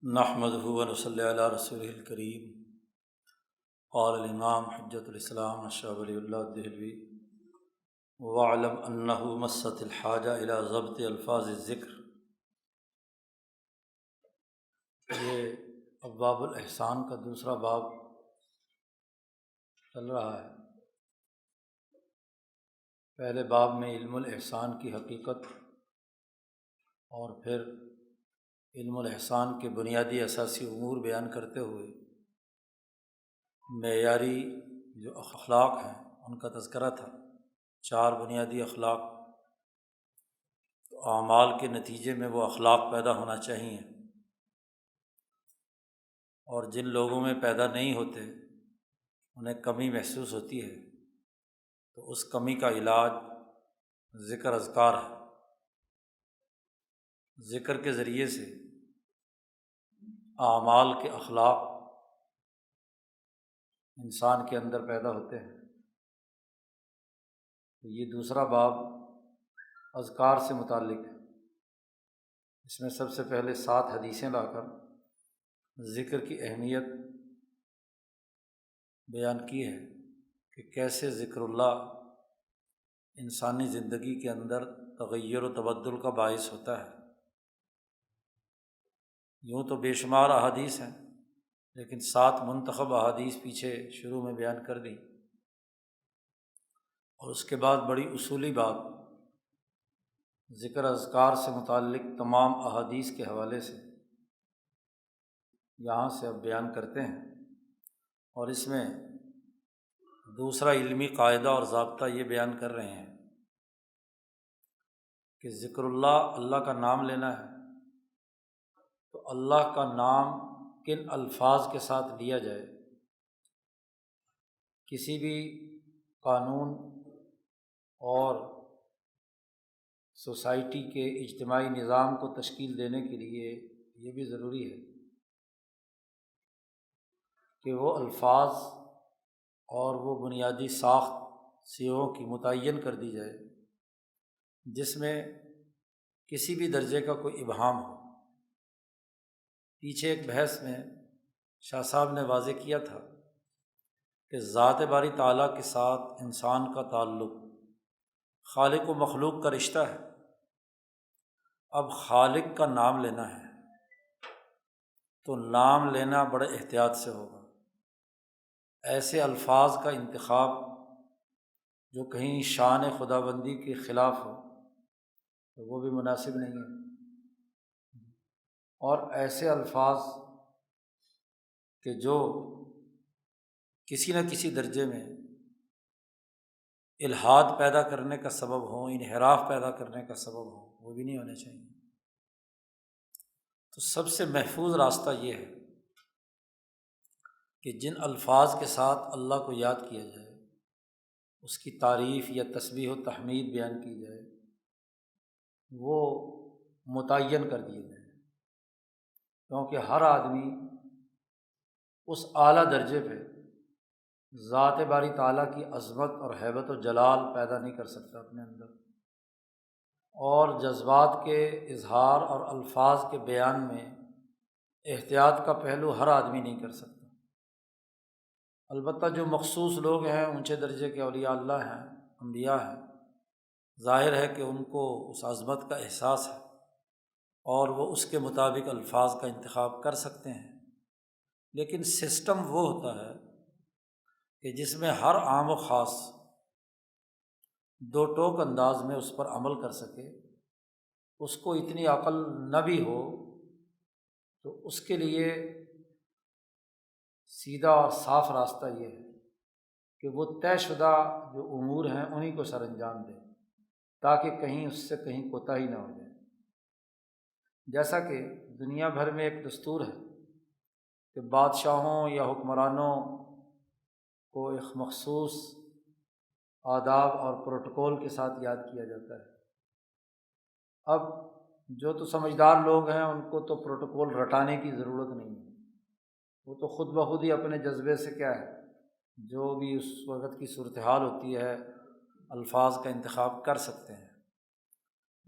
نحمدہ و نصلی علی رسولہ الکریم۔ قال الامام حجۃ الاسلام شاہ ولی اللہ دہلوی: وَاعْلَمْ أَنَّهُ مَسَّتْ الْحَاجَةُ إِلَىٰ ضَبْطِ أَلْفَاظِ الذِّکْر۔ یہ ابواب الاحسان کا دوسرا باب چل رہا ہے۔ پہلے باب میں علم الاحسان کی حقیقت اور پھر علم الاحسان کے بنیادی اساسی امور بیان کرتے ہوئے معیاری جو اخلاق ہیں ان کا تذکرہ تھا۔ 4 بنیادی اخلاق، تو اعمال کے نتیجے میں وہ اخلاق پیدا ہونا چاہیے، اور جن لوگوں میں پیدا نہیں ہوتے انہیں کمی محسوس ہوتی ہے، تو اس کمی کا علاج ذکر اذکار ہے۔ ذکر کے ذریعے سے اعمال کے اخلاق انسان کے اندر پیدا ہوتے ہیں۔ تو یہ دوسرا باب اذکار سے متعلق ہے۔ اس میں سب سے پہلے 7 حدیثیں لا کر ذکر کی اہمیت بیان کی ہے کہ کیسے ذکر اللہ انسانی زندگی کے اندر تغیر و تبدل کا باعث ہوتا ہے۔ یوں تو بے شمار احادیث ہیں، لیکن 7 منتخب احادیث پیچھے شروع میں بیان کر دی، اور اس کے بعد بڑی اصولی بات ذکر اذکار سے متعلق تمام احادیث کے حوالے سے یہاں سے اب بیان کرتے ہیں۔ اور اس میں دوسرا علمی قاعدہ اور ضابطہ یہ بیان کر رہے ہیں کہ ذکر اللہ، اللہ کا نام لینا ہے، تو اللہ کا نام کن الفاظ کے ساتھ لیا جائے۔ کسی بھی قانون اور سوسائٹی کے اجتماعی نظام کو تشکیل دینے کے لیے یہ بھی ضروری ہے کہ وہ الفاظ اور وہ بنیادی ساخت صیغوں کی متعین کر دی جائے جس میں کسی بھی درجے کا کوئی ابہام ہو۔ پیچھے ایک بحث میں شاہ صاحب نے واضح کیا تھا کہ ذات باری تعالیٰ کے ساتھ انسان کا تعلق خالق و مخلوق کا رشتہ ہے۔ اب خالق کا نام لینا ہے تو نام لینا بڑے احتیاط سے ہوگا۔ ایسے الفاظ کا انتخاب جو کہیں شان خداوندی کے خلاف ہو تو وہ بھی مناسب نہیں ہے، اور ایسے الفاظ کہ جو کسی نہ کسی درجے میں الحاد پیدا کرنے کا سبب ہوں، انحراف پیدا کرنے کا سبب ہوں، وہ بھی نہیں ہونے چاہیے۔ تو سب سے محفوظ راستہ یہ ہے کہ جن الفاظ کے ساتھ اللہ کو یاد کیا جائے، اس کی تعریف یا تسبیح و تحمید بیان کی جائے، وہ متعین کر دیے جائیں، کیونکہ ہر آدمی اس اعلیٰ درجے پہ ذات باری تعالیٰ کی عظمت اور ہیبت و جلال پیدا نہیں کر سکتا اپنے اندر، اور جذبات کے اظہار اور الفاظ کے بیان میں احتیاط کا پہلو ہر آدمی نہیں کر سکتا۔ البتہ جو مخصوص لوگ ہیں، اونچے درجے کے اولیاء اللہ ہیں، انبیاء ہیں، ظاہر ہے کہ ان کو اس عظمت کا احساس ہے اور وہ اس کے مطابق الفاظ کا انتخاب کر سکتے ہیں، لیکن سسٹم وہ ہوتا ہے کہ جس میں ہر عام و خاص 2 ٹوک انداز میں اس پر عمل کر سکے۔ اس کو اتنی عقل نہ بھی ہو تو اس کے لیے سیدھا اور صاف راستہ یہ ہے کہ وہ طے شدہ جو امور ہیں انہی کو سر انجام دے، تاکہ کہیں اس سے کہیں کوتاہی نہ ہو جائے۔ جیسا کہ دنیا بھر میں ایک دستور ہے کہ بادشاہوں یا حکمرانوں کو ایک مخصوص آداب اور پروٹوکول کے ساتھ یاد کیا جاتا ہے۔ اب جو تو سمجھدار لوگ ہیں ان کو تو پروٹوکول رٹانے کی ضرورت نہیں ہے، وہ تو خود بخود ہی اپنے جذبے سے کیا ہے، جو بھی اس وقت کی صورتحال ہوتی ہے الفاظ کا انتخاب کر سکتے ہیں۔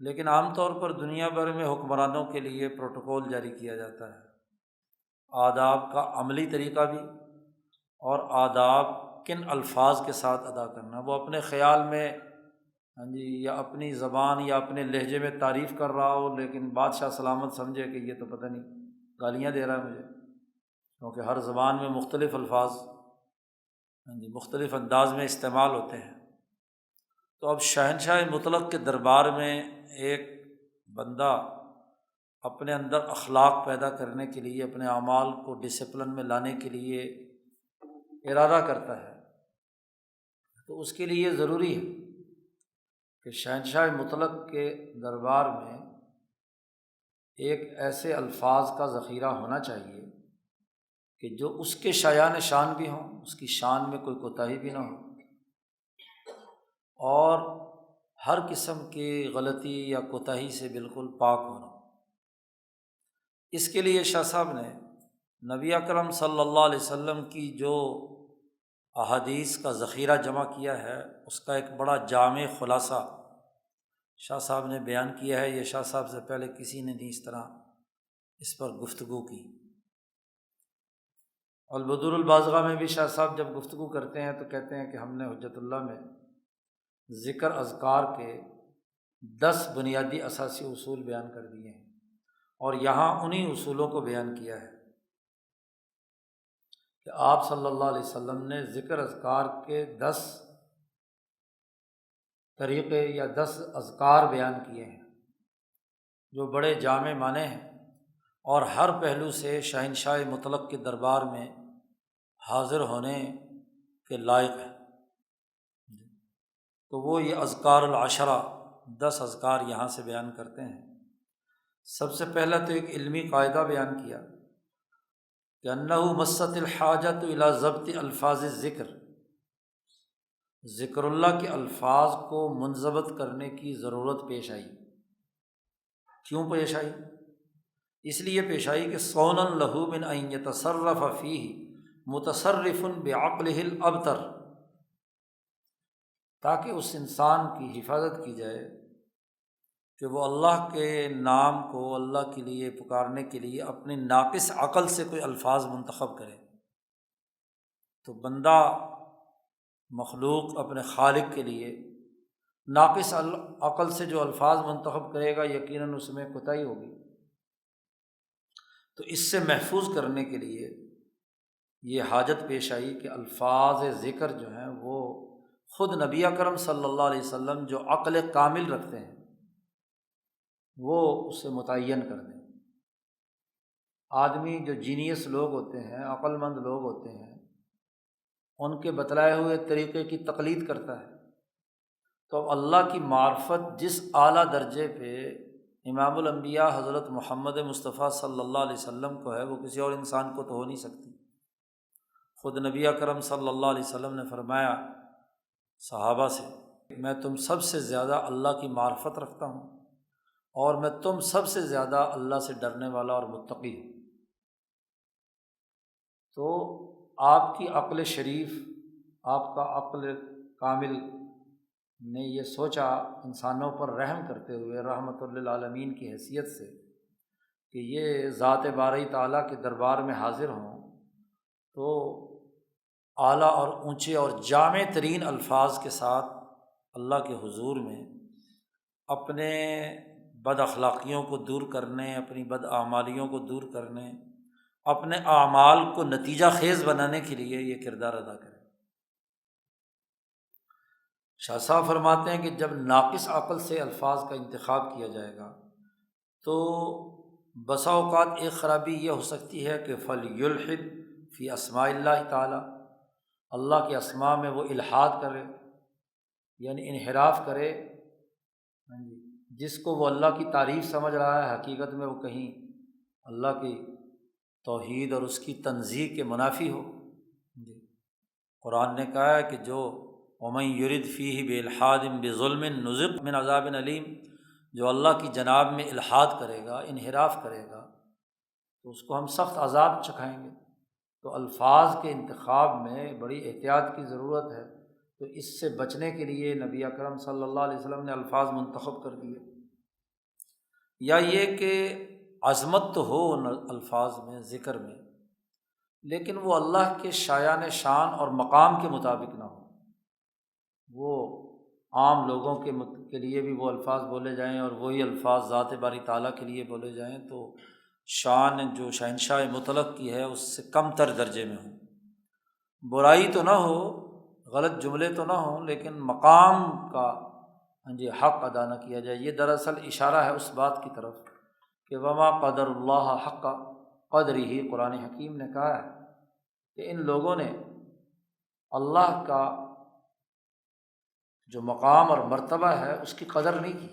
لیکن عام طور پر دنیا بھر میں حکمرانوں کے لیے پروٹوکول جاری کیا جاتا ہے آداب کا عملی طریقہ بھی، اور آداب کن الفاظ کے ساتھ ادا کرنا۔ وہ اپنے خیال میں ہاں جی یا اپنی زبان یا اپنے لہجے میں تعریف کر رہا ہو، لیکن بادشاہ سلامت سمجھے کہ یہ تو پتہ نہیں گالیاں دے رہا ہے مجھے، کیونکہ ہر زبان میں مختلف الفاظ ہاں جی مختلف انداز میں استعمال ہوتے ہیں۔ تو اب شہنشاہ مطلق کے دربار میں ایک بندہ اپنے اندر اخلاق پیدا کرنے کے لیے، اپنے اعمال کو ڈسپلن میں لانے کے لیے ارادہ کرتا ہے، تو اس کے لیے ضروری ہے کہ شہنشاہ مطلق کے دربار میں ایک ایسے الفاظ کا ذخیرہ ہونا چاہیے کہ جو اس کے شایان شان بھی ہوں، اس کی شان میں کوئی کوتاہی بھی نہ ہو، اور ہر قسم کی غلطی یا کوتاہی سے بالکل پاک ہونا۔ اس کے لیے شاہ صاحب نے نبی اکرم صلی اللہ علیہ وسلم کی جو احادیث کا ذخیرہ جمع کیا ہے، اس کا ایک بڑا جامع خلاصہ شاہ صاحب نے بیان کیا ہے۔ یہ شاہ صاحب سے پہلے کسی نے نہیں اس طرح اس پر گفتگو کی۔ البدور البازغہ میں بھی شاہ صاحب جب گفتگو کرتے ہیں تو کہتے ہیں کہ ہم نے حجت اللہ میں ذکر اذکار کے 10 بنیادی اساسی اصول بیان کر دیے ہیں، اور یہاں انہی اصولوں کو بیان کیا ہے کہ آپ صلی اللہ علیہ وسلم نے ذکر اذکار کے 10 طریقے یا 10 اذکار بیان کیے ہیں، جو بڑے جامع معنی ہیں اور ہر پہلو سے شہنشاہ مطلق کے دربار میں حاضر ہونے کے لائق ہے۔ تو وہ یہ اذکار العشرہ 10 اذکار یہاں سے بیان کرتے ہیں۔ سب سے پہلا تو ایک علمی قاعدہ بیان کیا کہ انہ مست الحاجۃ الی ضبط الفاظ الذکر، ذکر اللہ کے الفاظ کو منضبط کرنے کی ضرورت پیش آئی۔ کیوں پیش آئی؟ اس لیے پیش آئی کہ صونا لہ من ان یتصرف فیہ متصرف بعقلہ الابتر، تاکہ اس انسان کی حفاظت کی جائے کہ وہ اللہ کے نام کو اللہ کے لیے پکارنے کے لیے اپنی ناقص عقل سے کوئی الفاظ منتخب کرے۔ تو بندہ مخلوق اپنے خالق کے لیے ناقص عقل سے جو الفاظ منتخب کرے گا، یقیناً اس میں کوتاہی ہوگی۔ تو اس سے محفوظ کرنے کے لیے یہ حاجت پیش آئی کہ الفاظ ذکر جو ہیں وہ خود نبی اکرم صلی اللہ علیہ وسلم جو عقل کامل رکھتے ہیں وہ اسے متعین کر دیں۔ آدمی جو جینیس لوگ ہوتے ہیں، عقل مند لوگ ہوتے ہیں، ان کے بتلائے ہوئے طریقے کی تقلید کرتا ہے، تو اللہ کی معرفت جس اعلیٰ درجے پہ امام الانبیاء حضرت محمد مصطفیٰ صلی اللہ علیہ وسلم کو ہے، وہ کسی اور انسان کو تو ہو نہیں سکتی۔ خود نبی اکرم صلی اللہ علیہ وسلم نے فرمایا صحابہ سے، میں تم سب سے زیادہ اللہ کی معرفت رکھتا ہوں، اور میں تم سب سے زیادہ اللہ سے ڈرنے والا اور متقی ہوں۔ تو آپ کی عقل شریف، آپ کا عقل کامل نے یہ سوچا انسانوں پر رحم کرتے ہوئے رحمت للعالمین کی حیثیت سے کہ یہ ذات باری تعالیٰ کے دربار میں حاضر ہوں، تو اعلیٰ اور اونچے اور جامع ترین الفاظ کے ساتھ اللہ کے حضور میں اپنے بد اخلاقیوں کو دور کرنے، اپنی بد اعمالیوں کو دور کرنے، اپنے اعمال کو نتیجہ خیز بنانے کے لیے یہ کردار ادا کریں۔ شاہ صاحب فرماتے ہیں کہ جب ناقص عقل سے الفاظ کا انتخاب کیا جائے گا تو بسا اوقات ایک خرابی یہ ہو سکتی ہے کہ فَلْيُلْحِدْ فی اسماء اللہ تعالیٰ، اللہ کے اسماء میں وہ الحاد کرے، یعنی انحراف کرے، جس کو وہ اللہ کی تعریف سمجھ رہا ہے، حقیقت میں وہ کہیں اللہ کی توحید اور اس کی تنزیہ کے منافی ہو۔ قرآن نے کہا ہے کہ جو وَمَن يُرِدْ فِيهِ بِإِلْحَادٍ بِظُلْمٍ نُذِقْهُ مِنْ عَذَابٍ أَلِيمٍ، جو اللہ کی جناب میں الحاد کرے گا، انحراف کرے گا، تو اس کو ہم سخت عذاب چکھائیں گے۔ تو الفاظ کے انتخاب میں بڑی احتیاط کی ضرورت ہے۔ تو اس سے بچنے کے لیے نبی اکرم صلی اللہ علیہ وسلم نے الفاظ منتخب کر دیے۔ یا یہ کہ عظمت تو ہو ان الفاظ میں، ذکر میں، لیکن وہ اللہ کے شایان شان اور مقام کے مطابق نہ ہو، وہ عام لوگوں کے لیے بھی وہ الفاظ بولے جائیں اور وہی الفاظ ذات باری تعالیٰ کے لیے بولے جائیں تو شان جو شہنشاہ مطلق کی ہے اس سے کم تر درجے میں ہوں۔ برائی تو نہ ہو، غلط جملے تو نہ ہوں، لیکن مقام کا حق ادا نہ کیا جائے۔ یہ دراصل اشارہ ہے اس بات کی طرف کہ وما قدر اللہ حق قدرہ، قرآن حکیم نے کہا ہے کہ ان لوگوں نے اللہ کا جو مقام اور مرتبہ ہے اس کی قدر نہیں کی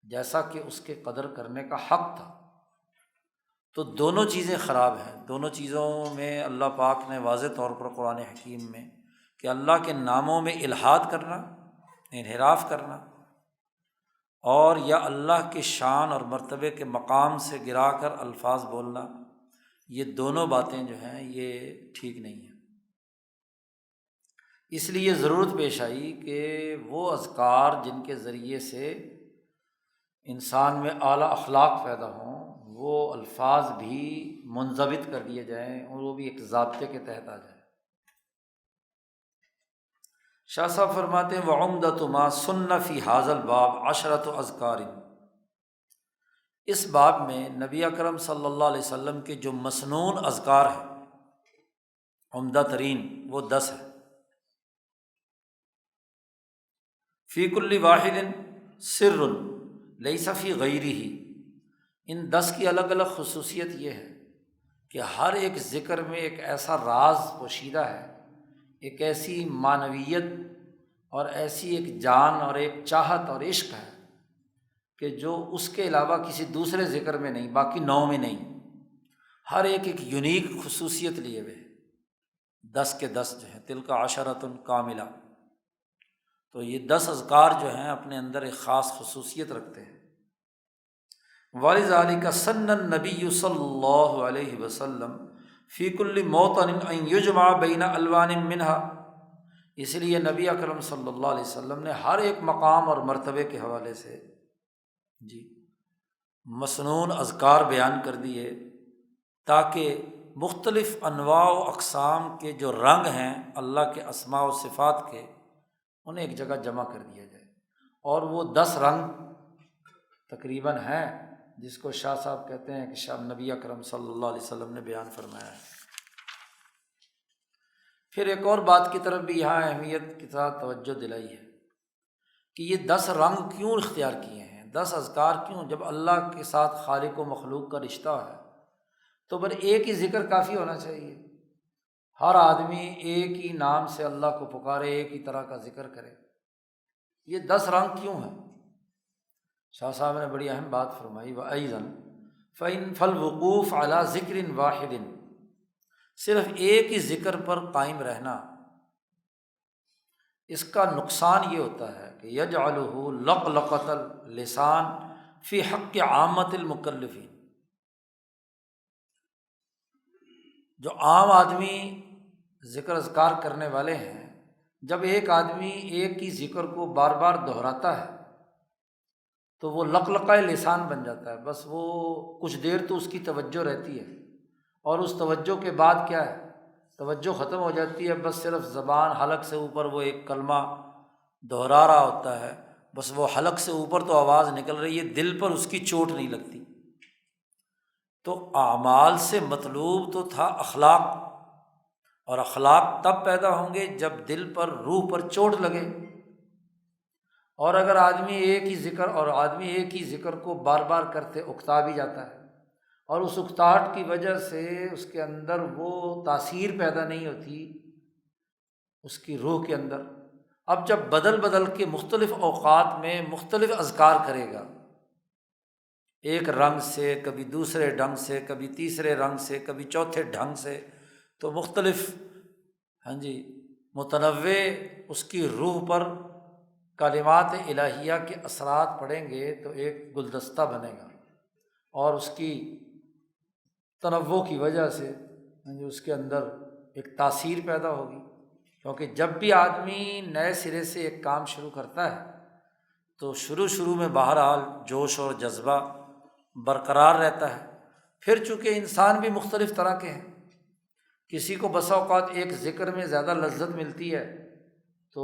جیسا کہ اس کے قدر کرنے کا حق تھا۔ تو دونوں چیزیں خراب ہیں۔ دونوں چیزوں میں اللہ پاک نے واضح طور پر قرآن حکیم میں کہ اللہ کے ناموں میں الحاد کرنا، انحراف کرنا، اور یا اللہ کے شان اور مرتبے کے مقام سے گرا کر الفاظ بولنا، یہ دونوں باتیں جو ہیں یہ ٹھیک نہیں ہیں۔ اس لیے ضرورت پیش آئی کہ وہ اذکار جن کے ذریعے سے انسان میں اعلیٰ اخلاق پیدا ہوں، وہ الفاظ بھی منضبط کر دیے جائیں اور وہ بھی ایک ضابطے کے تحت آ جائیں۔ شاہ صاحب فرماتے ہیں وَعُمْدَةُ مَا سُنَّ فِي هَذَا الْبَابِ عَشْرَةُ اذکار، اس باب میں نبی اکرم صلی اللہ علیہ وسلم کے جو مسنون اذکار ہیں عمدہ ترین وہ 10 ہیں۔ فی کل واحد سر لیس فی غیرہ، ان 10 کی الگ الگ خصوصیت یہ ہے کہ ہر ایک ذکر میں ایک ایسا راز پوشیدہ ہے، ایک ایسی معنویت اور ایسی ایک جان اور ایک چاہت اور عشق ہے کہ جو اس کے علاوہ کسی دوسرے ذکر میں نہیں، باقی 9 میں نہیں۔ ہر ایک ایک یونیک خصوصیت لیے ہوئے 10 کے 10 جو ہیں، تلک عشرۃ کاملہ۔ تو یہ 10 اذکار جو ہیں اپنے اندر ایک خاص خصوصیت رکھتے ہیں۔ وَلِذَلِكَ سَنَّ النَّبِيُّ صلی اللہ علیہ وسلم فی کل موطن ان یجمع بین الوان منها، اس لیے نبی اکرم صلی اللہ علیہ وسلم نے ہر ایک مقام اور مرتبے کے حوالے سے مسنون اذکار بیان کر دیے تاکہ مختلف انواع و اقسام کے جو رنگ ہیں اللہ کے اسماء و صفات کے، انہیں ایک جگہ جمع کر دیا جائے۔ اور وہ 10 رنگ تقریباً ہیں جس کو شاہ صاحب کہتے ہیں کہ شاہ نبی اکرم صلی اللہ علیہ وسلم نے بیان فرمایا ہے۔ پھر ایک اور بات کی طرف بھی یہاں اہمیت کے ساتھ توجہ دلائی ہے کہ یہ 10 رنگ کیوں اختیار کیے ہیں، 10 اذکار کیوں؟ جب اللہ کے ساتھ خالق و مخلوق کا رشتہ ہے تو پھر ایک ہی ذکر کافی ہونا چاہیے۔ ہر آدمی ایک ہی نام سے اللہ کو پکارے، ایک ہی طرح کا ذکر کرے۔ یہ 10 رنگ کیوں ہیں؟ شاہ صاحب نے بڑی اہم بات فرمائی، وَأَيْضًا فَالْوُقُوفُ عَلَى ذِكْرٍ وَاحِدٍ، صرف ایک ہی ذکر پر قائم رہنا، اس کا نقصان یہ ہوتا ہے کہ يَجْعَلُهُ لَقْلَقَةَ اللسان فی حق عامۃ المکلفین، جو عام آدمی ذکر اذکار کرنے والے ہیں، جب ایک آدمی ایک ہی ذکر کو بار بار دہراتا ہے تو وہ لقلقہ لسان بن جاتا ہے۔ بس وہ کچھ دیر تو اس کی توجہ رہتی ہے اور اس توجہ کے بعد کیا ہے، توجہ ختم ہو جاتی ہے، بس صرف زبان حلق سے اوپر وہ ایک کلمہ دہرا رہا ہوتا ہے، بس وہ حلق سے اوپر تو آواز نکل رہی ہے، دل پر اس کی چوٹ نہیں لگتی۔ تو اعمال سے مطلوب تو تھا اخلاق، اور اخلاق تب پیدا ہوں گے جب دل پر، روح پر چوٹ لگے۔ اور اگر آدمی ایک ہی ذکر کو بار بار کرتے اکتا بھی جاتا ہے، اور اس اکتاہٹ کی وجہ سے اس کے اندر وہ تاثیر پیدا نہیں ہوتی اس کی روح کے اندر۔ اب جب بدل بدل کے مختلف اوقات میں مختلف اذکار کرے گا، ایک رنگ سے، کبھی دوسرے ڈھنگ سے، کبھی تیسرے رنگ سے، کبھی چوتھے ڈھنگ سے، تو مختلف متنوع اس کی روح پر کلمات الہیہ کے اثرات پڑیں گے تو ایک گلدستہ بنے گا، اور اس کی تنوع کی وجہ سے اس کے اندر ایک تاثیر پیدا ہوگی۔ کیونکہ جب بھی آدمی نئے سرے سے ایک کام شروع کرتا ہے تو شروع میں بہرحال جوش اور جذبہ برقرار رہتا ہے، پھر چونکہ انسان بھی مختلف طرح کے ہیں، کسی کو بسا اوقات ایک ذکر میں زیادہ لذت ملتی ہے تو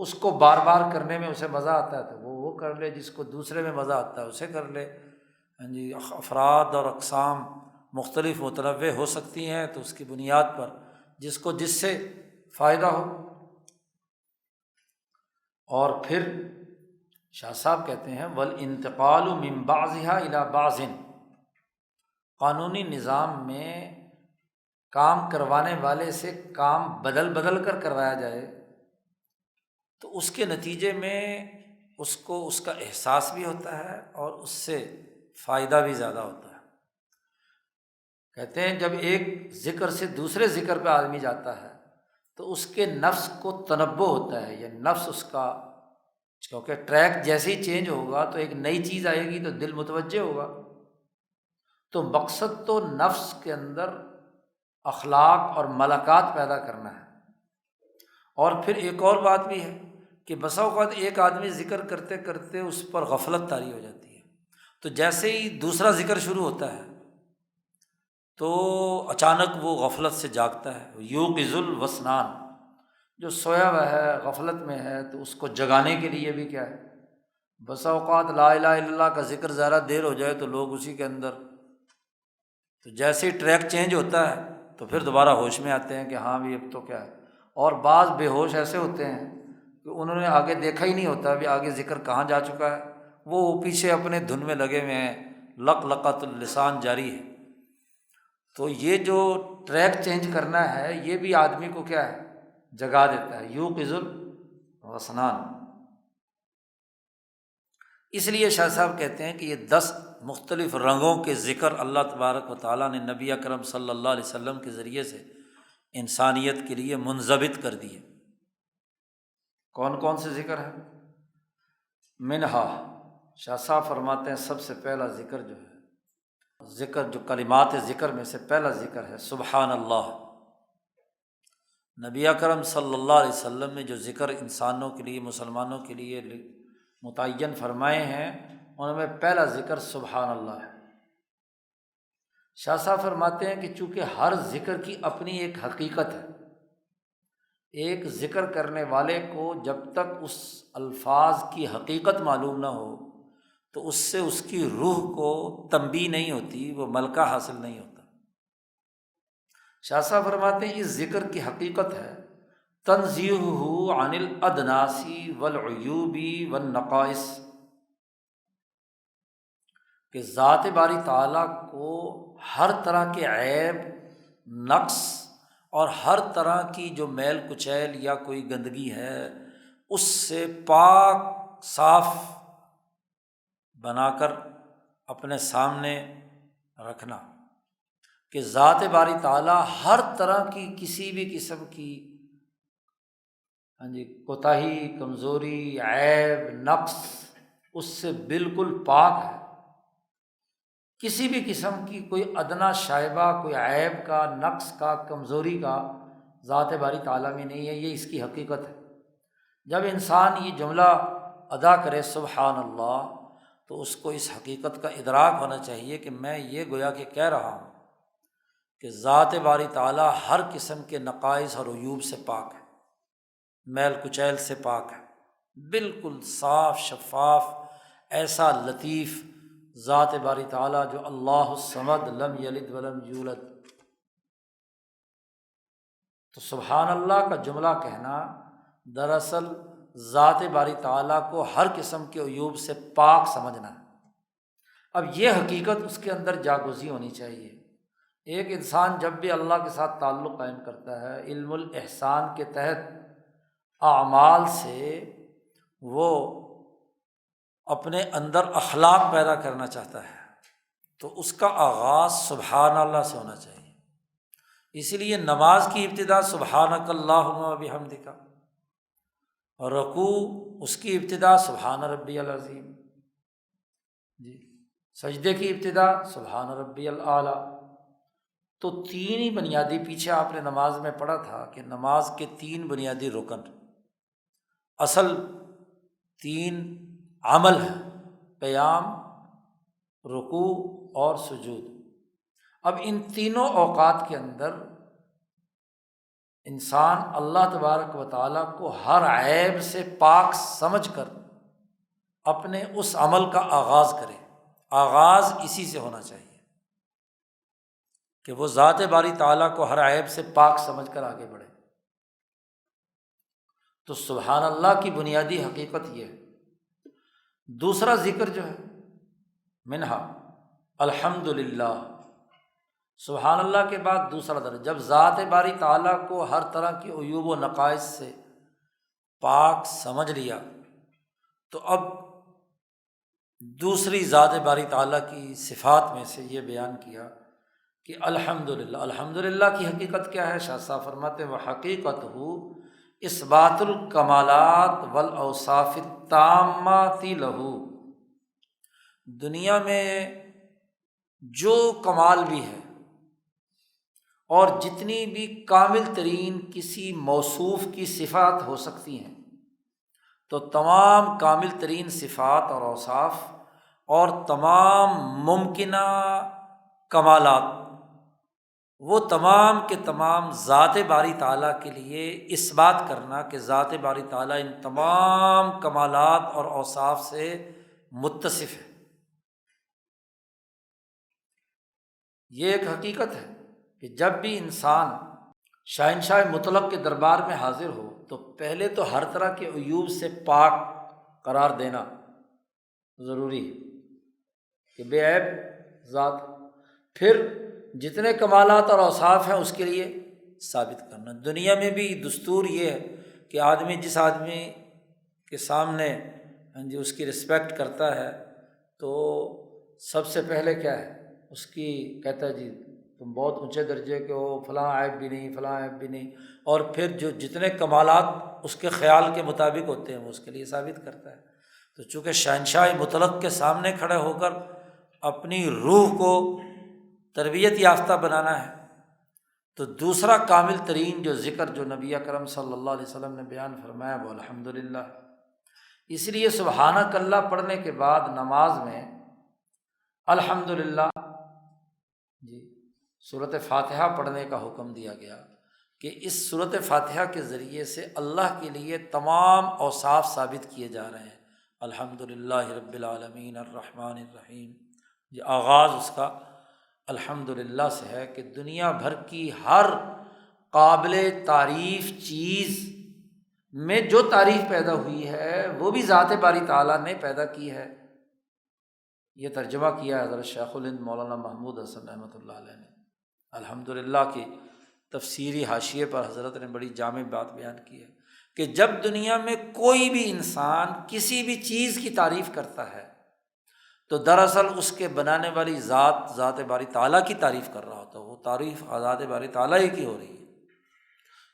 اس کو بار بار کرنے میں اسے مزہ آتا ہے تو وہ کر لے، جس کو دوسرے میں مزہ آتا ہے اسے کر لے۔ ہاں جی، افراد اور اقسام مختلف متنوع ہو سکتی ہیں، تو اس کی بنیاد پر جس کو جس سے فائدہ ہو۔ اور پھر شاہ صاحب کہتے ہیں والانتقال من بعضها الی بعض، قانونی نظام میں کام کروانے والے سے کام بدل بدل کر کروایا جائے تو اس کے نتیجے میں اس کو اس کا احساس بھی ہوتا ہے اور اس سے فائدہ بھی زیادہ ہوتا ہے۔ کہتے ہیں جب ایک ذکر سے دوسرے ذکر پہ آدمی جاتا ہے تو اس کے نفس کو تنبہ ہوتا ہے، یہ نفس اس کا، کیونکہ ٹریک جیسے ہی چینج ہوگا تو ایک نئی چیز آئے گی تو دل متوجہ ہوگا۔ تو مقصد تو نفس کے اندر اخلاق اور ملکات پیدا کرنا ہے۔ اور پھر ایک اور بات بھی ہے کہ بسا اوقات ایک آدمی ذکر کرتے کرتے اس پر غفلت طاری ہو جاتی ہے، تو جیسے ہی دوسرا ذکر شروع ہوتا ہے تو اچانک وہ غفلت سے جاگتا ہے۔ یوقظ الوسنان، جو سویا ہوا ہے غفلت میں ہے تو اس کو جگانے کے لیے بھی کیا ہے، بسا اوقات لا الہ الا اللہ کا ذکر ذرا دیر ہو جائے تو لوگ اسی کے اندر، تو جیسے ہی ٹریک چینج ہوتا ہے تو پھر دوبارہ ہوش میں آتے ہیں کہ ہاں بھی اب تو کیا ہے۔ اور بعض بے ہوش ایسے ہوتے ہیں کہ انہوں نے آگے دیکھا ہی نہیں ہوتا بھی آگے ذکر کہاں جا چکا ہے، وہ پیچھے اپنے دھن میں لگے ہوئے ہیں، لقلقۃ اللسان جاری ہے۔ تو یہ جو ٹریک چینج کرنا ہے یہ بھی آدمی کو کیا ہے، جگا دیتا ہے، یوقظ الوسنان۔ اس لیے شاہ صاحب کہتے ہیں کہ یہ 10 مختلف رنگوں کے ذکر اللہ تبارک و تعالیٰ نے نبی اکرم صلی اللہ علیہ وسلم کے ذریعے سے انسانیت کے لیے منضبط کر دیے۔ کون کون سے ذکر ہیں؟ منہا، شاہ صاحب فرماتے ہیں سب سے پہلا ذکر جو ہے، ذکر جو کلمات ذکر میں سے پہلا ذکر ہے سبحان اللہ۔ نبی اکرم صلی اللہ علیہ وسلم نے جو ذکر انسانوں کے لیے، مسلمانوں کے لیے متعین فرمائے ہیں ان میں پہلا ذکر سبحان اللہ ہے۔ شاہ صاحب فرماتے ہیں کہ چونکہ ہر ذکر کی اپنی ایک حقیقت ہے، ایک ذکر کرنے والے کو جب تک اس الفاظ کی حقیقت معلوم نہ ہو تو اس سے اس کی روح کو تنبیہ نہیں ہوتی، وہ ملکہ حاصل نہیں ہوتا۔ شاہ صاحب فرماتے ہیں اس ذکر کی حقیقت ہے تنزیہہ عن الادناس والعیوب والنقائص، کہ ذات باری تعالیٰ کو ہر طرح کے عیب، نقص اور ہر طرح کی جو میل کچیل یا کوئی گندگی ہے اس سے پاک صاف بنا کر اپنے سامنے رکھنا، کہ ذات باری تعالیٰ ہر طرح کی کسی بھی قسم کی کوتاہی، کمزوری، عیب، نقص اس سے بالکل پاک ہے۔ کسی بھی قسم کی کوئی ادنا شائبہ، کوئی عیب کا، نقص کا، کمزوری کا ذات باری تعالیٰ میں نہیں ہے، یہ اس کی حقیقت ہے۔ جب انسان یہ جملہ ادا کرے سبحان اللہ تو اس کو اس حقیقت کا ادراک ہونا چاہیے کہ میں یہ گویا کہ کہہ رہا ہوں کہ ذات باری تعالیٰ ہر قسم کے نقائص اور عیوب سے پاک ہے، میل کچیل سے پاک ہے، بالکل صاف شفاف، ایسا لطیف ذات باری تعالیٰ جو اللہ الصمد لم یلد ولم یولد۔ تو سبحان اللہ کا جملہ کہنا دراصل ذات باری تعالیٰ کو ہر قسم کے عیوب سے پاک سمجھنا ہے۔ اب یہ حقیقت اس کے اندر جاگزی ہونی چاہیے۔ ایک انسان جب بھی اللہ کے ساتھ تعلق قائم کرتا ہے، علم الاحسان کے تحت اعمال سے وہ اپنے اندر اخلاق پیدا کرنا چاہتا ہے تو اس کا آغاز سبحان اللہ سے ہونا چاہیے۔ اسی لیے نماز کی ابتدا سبحانک اللہم و بحمدک، اور رکوع اس کی ابتدا سبحان ربی العظیم، جی سجدے کی ابتدا سبحان ربی الاعلیٰ۔ تو تین ہی بنیادی، پیچھے آپ نے نماز میں پڑھا تھا کہ نماز کے 3 بنیادی رکن، اصل 3 عمل ہے، قیام، رکوع اور سجود۔ اب ان تینوں اوقات کے اندر انسان اللہ تبارک و تعالیٰ کو ہر عیب سے پاک سمجھ کر اپنے اس عمل کا آغاز کرے۔ آغاز اسی سے ہونا چاہیے کہ وہ ذات باری تعالیٰ کو ہر عیب سے پاک سمجھ کر آگے بڑھے۔ تو سبحان اللہ کی بنیادی حقیقت یہ ہے۔ دوسرا ذکر جو ہے منہا الحمدللہ، سبحان اللہ کے بعد دوسرا درجہ، جب ذات باری تعالیٰ کو ہر طرح کے عیوب و نقائص سے پاک سمجھ لیا تو اب دوسری ذات باری تعالیٰ کی صفات میں سے یہ بیان کیا کہ الحمدللہ۔ الحمدللہ کی حقیقت کیا ہے؟ شاہ صاحب فرماتے ہیں وحقیقتہ اثبات الکمالات والاوصاف التامات لہ، دنیا میں جو کمال بھی ہے اور جتنی بھی کامل ترین کسی موصوف کی صفات ہو سکتی ہیں، تو تمام کامل ترین صفات اور اوصاف اور تمام ممکنہ کمالات وہ تمام کے تمام ذات باری تعالیٰ کے لیے اس بات کرنا کہ ذات باری تعالیٰ ان تمام کمالات اور اوصاف سے متصف ہے، یہ ایک حقیقت ہے کہ جب بھی انسان شہنشاہ مطلق کے دربار میں حاضر ہو تو پہلے تو ہر طرح کے عیوب سے پاک قرار دینا ضروری ہے کہ بے عیب ذات، پھر جتنے کمالات اور اوصاف ہیں اس کے لیے ثابت کرنا۔ دنیا میں بھی دستور یہ ہے کہ آدمی جس آدمی کے سامنے اس کی رسپیکٹ کرتا ہے تو سب سے پہلے کیا ہے اس کی کہتا ہے جی تم بہت اونچے درجے کے ہو، فلاں عیب بھی نہیں، فلاں عیب بھی نہیں، اور پھر جو جتنے کمالات اس کے خیال کے مطابق ہوتے ہیں وہ اس کے لیے ثابت کرتا ہے۔ تو چونکہ شہنشاہ مطلق کے سامنے کھڑے ہو کر اپنی روح کو تربیت یافتہ بنانا ہے تو دوسرا کامل ترین جو ذکر جو نبی اکرم صلی اللہ علیہ وسلم نے بیان فرمایا وہ الحمدللہ۔ اس لیے سبحانک اللہ پڑھنے کے بعد نماز میں الحمدللہ سورۃ فاتحہ پڑھنے کا حکم دیا گیا کہ اس سورۃ فاتحہ کے ذریعے سے اللہ کے لیے تمام اوصاف ثابت کیے جا رہے ہیں۔ الحمدللہ رب العالمین الرحمن الرحیم، یہ آغاز اس کا الحمدللہ سے ہے کہ دنیا بھر کی ہر قابل تعریف چیز میں جو تعریف پیدا ہوئی ہے وہ بھی ذات باری تعالیٰ نے پیدا کی ہے۔ یہ ترجمہ کیا ہے حضرت شیخ الہند مولانا محمود حسن رحمۃ اللہ علیہ نے الحمدللہ کی تفسیری حاشیے پر حضرت نے بڑی جامع بات بیان کی ہے کہ جب دنیا میں کوئی بھی انسان کسی بھی چیز کی تعریف کرتا ہے تو دراصل اس کے بنانے والی ذات باری تعالیٰ کی تعریف کر رہا ہوتا ہے، وہ تعریف ذات باری تعالیٰ ہی کی ہو رہی ہے،